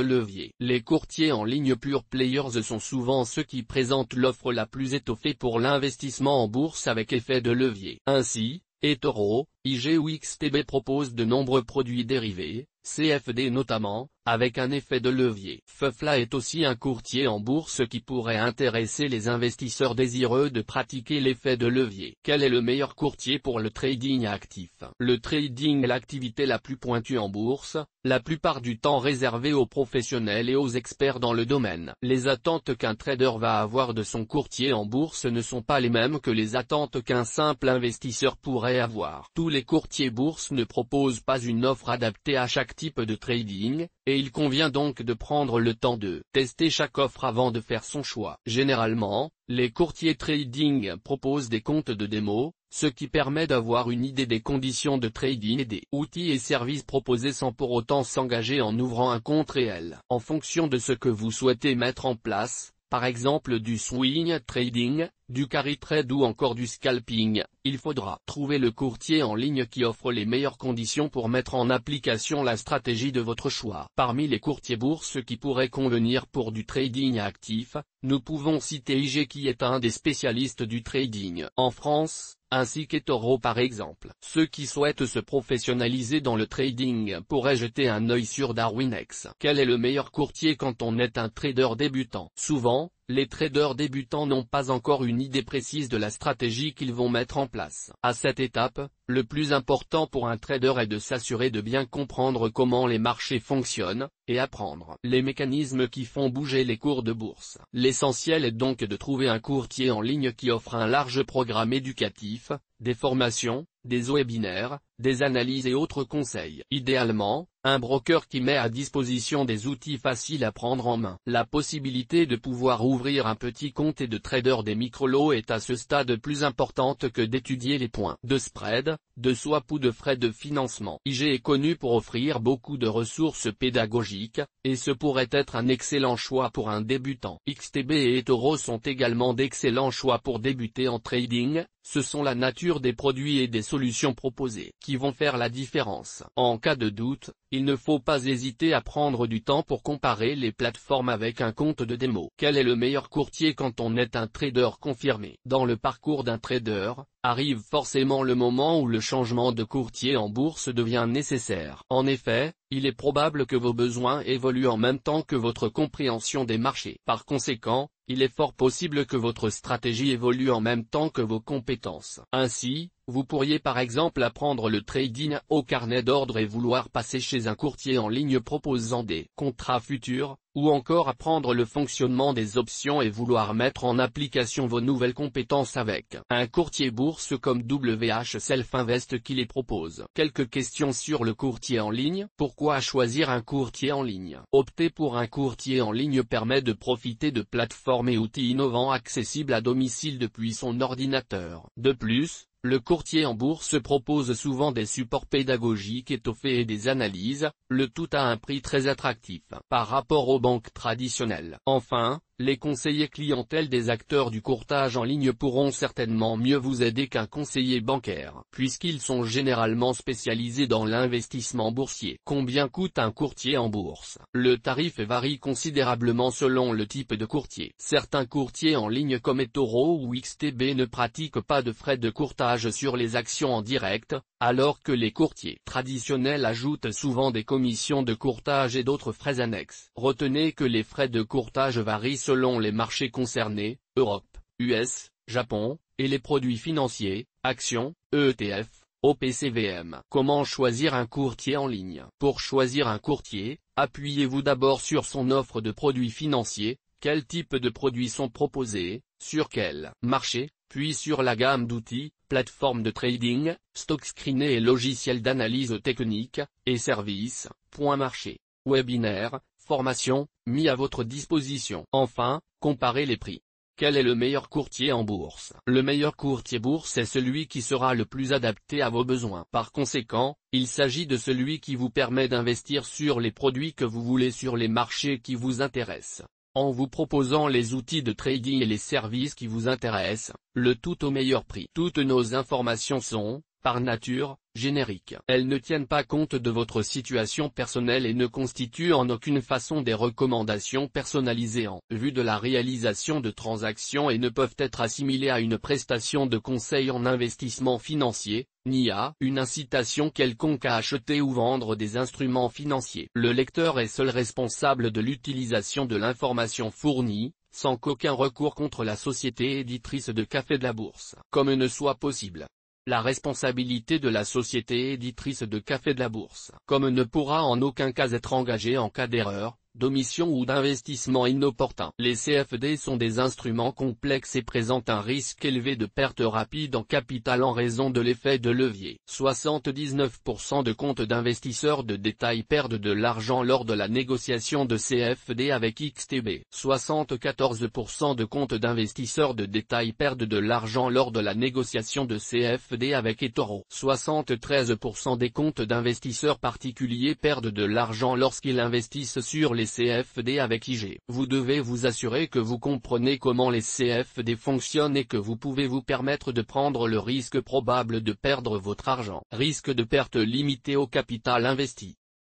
levier? Les courtiers en ligne pure players sont souvent ceux qui présentent l'offre la plus étoffée pour l'investissement en bourse avec effet de levier. Ainsi, eToro, IG ou XTB proposent de nombreux produits dérivés, CFD notamment, avec un effet de levier. Fufla est aussi un courtier en bourse qui pourrait intéresser les investisseurs désireux de pratiquer l'effet de levier. Quel est le meilleur courtier pour le trading actif? Le trading est l'activité la plus pointue en bourse, la plupart du temps réservée aux professionnels et aux experts dans le domaine. Les attentes qu'un trader va avoir de son courtier en bourse ne sont pas les mêmes que les attentes qu'un simple investisseur pourrait avoir. Tous les courtiers bourse ne proposent pas une offre adaptée à chaque type de trading, et il convient donc de prendre le temps de tester chaque offre avant de faire son choix. Généralement, les courtiers trading proposent des comptes de démo, ce qui permet d'avoir une idée des conditions de trading et des outils et services proposés sans pour autant s'engager en ouvrant un compte réel. En fonction de ce que vous souhaitez mettre en place, par exemple du swing trading, du carry trade ou encore du scalping, il faudra trouver le courtier en ligne qui offre les meilleures conditions pour mettre en application la stratégie de votre choix. Parmi les courtiers bourse qui pourraient convenir pour du trading actif, nous pouvons citer IG qui est un des spécialistes du trading en France, ainsi qu'eToro par exemple. Ceux qui souhaitent se professionnaliser dans le trading pourraient jeter un œil sur Darwinex. Quel est le meilleur courtier quand on est un trader débutant? Souvent, les traders débutants n'ont pas encore une idée précise de la stratégie qu'ils vont mettre en place. À cette étape, le plus important pour un trader est de s'assurer de bien comprendre comment les marchés fonctionnent, et apprendre les mécanismes qui font bouger les cours de bourse. L'essentiel est donc de trouver un courtier en ligne qui offre un large programme éducatif, des formations, des webinaires, des analyses et autres conseils. Idéalement, un broker qui met à disposition des outils faciles à prendre en main. La possibilité de pouvoir ouvrir un petit compte et de trader des micro-lots est à ce stade plus importante que d'étudier les points de spread, de swap ou de frais de financement. IG est connu pour offrir beaucoup de ressources pédagogiques, et ce pourrait être un excellent choix pour un débutant. XTB et eToro sont également d'excellents choix pour débuter en trading. Ce sont la nature des produits et des solutions proposées qui vont faire la différence. En cas de doute, il ne faut pas hésiter à prendre du temps pour comparer les plateformes avec un compte de démo. Quel est le meilleur courtier quand on est un trader confirmé? Dans le parcours d'un trader, arrive forcément le moment où le changement de courtier en bourse devient nécessaire. En effet, il est probable que vos besoins évoluent en même temps que votre compréhension des marchés. Par conséquent, il est fort possible que votre stratégie évolue en même temps que vos compétences. Ainsi, vous pourriez par exemple apprendre le trading au carnet d'ordre et vouloir passer chez un courtier en ligne proposant des contrats futurs, ou encore apprendre le fonctionnement des options et vouloir mettre en application vos nouvelles compétences avec un courtier bourse comme WH Self Invest qui les propose. Quelques questions sur le courtier en ligne. Pourquoi choisir un courtier en ligne? Opter pour un courtier en ligne permet de profiter de plateformes et outils innovants accessibles à domicile depuis son ordinateur. De plus, le courtier en bourse propose souvent des supports pédagogiques étoffés et des analyses, le tout à un prix très attractif par rapport aux banques traditionnelles. Enfin, les conseillers clientèle des acteurs du courtage en ligne pourront certainement mieux vous aider qu'un conseiller bancaire, puisqu'ils sont généralement spécialisés dans l'investissement boursier. Combien coûte un courtier en bourse? Le tarif varie considérablement selon le type de courtier. Certains courtiers en ligne comme eToro ou XTB ne pratiquent pas de frais de courtage sur les actions en direct, alors que les courtiers traditionnels ajoutent souvent des commissions de courtage et d'autres frais annexes. Retenez que les frais de courtage varient selon les marchés concernés, Europe, US, Japon, et les produits financiers, actions, ETF, OPCVM. Comment choisir un courtier en ligne? Pour choisir un courtier, appuyez-vous d'abord sur son offre de produits financiers, quel type de produits sont proposés, sur quel marché, puis sur la gamme d'outils, plateformes de trading, stocks screenés et logiciels d'analyse technique, et services, point marché, webinaire, formation, mis à votre disposition. Enfin, comparez les prix. Quel est le meilleur courtier en bourse? Le meilleur courtier bourse est celui qui sera le plus adapté à vos besoins. Par conséquent, il s'agit de celui qui vous permet d'investir sur les produits que vous voulez sur les marchés qui vous intéressent, en vous proposant les outils de trading et les services qui vous intéressent, le tout au meilleur prix. Toutes nos informations sont, par nature, génériques. Elles ne tiennent pas compte de votre situation personnelle et ne constituent en aucune façon des recommandations personnalisées en vue de la réalisation de transactions et ne peuvent être assimilées à une prestation de conseil en investissement financier, ni à une incitation quelconque à acheter ou vendre des instruments financiers. Le lecteur est seul responsable de l'utilisation de l'information fournie, sans qu'aucun recours contre la société éditrice de Café de la Bourse, comme ne soit possible. La responsabilité de la société éditrice de Café de la Bourse, comme ne pourra en aucun cas être engagée en cas d'erreur, d'omission ou d'investissement inopportun. Les CFD sont des instruments complexes et présentent un risque élevé de perte rapide en capital en raison de l'effet de levier. 79% de comptes d'investisseurs de détail perdent de l'argent lors de la négociation de CFD avec XTB. 74% de comptes d'investisseurs de détail perdent de l'argent lors de la négociation de CFD avec eToro. 73% des comptes d'investisseurs particuliers perdent de l'argent lorsqu'ils investissent sur les CFD avec IG. Vous devez vous assurer que vous comprenez comment les CFD fonctionnent et que vous pouvez vous permettre de prendre le risque probable de perdre votre argent. Risque de perte limité au capital investi.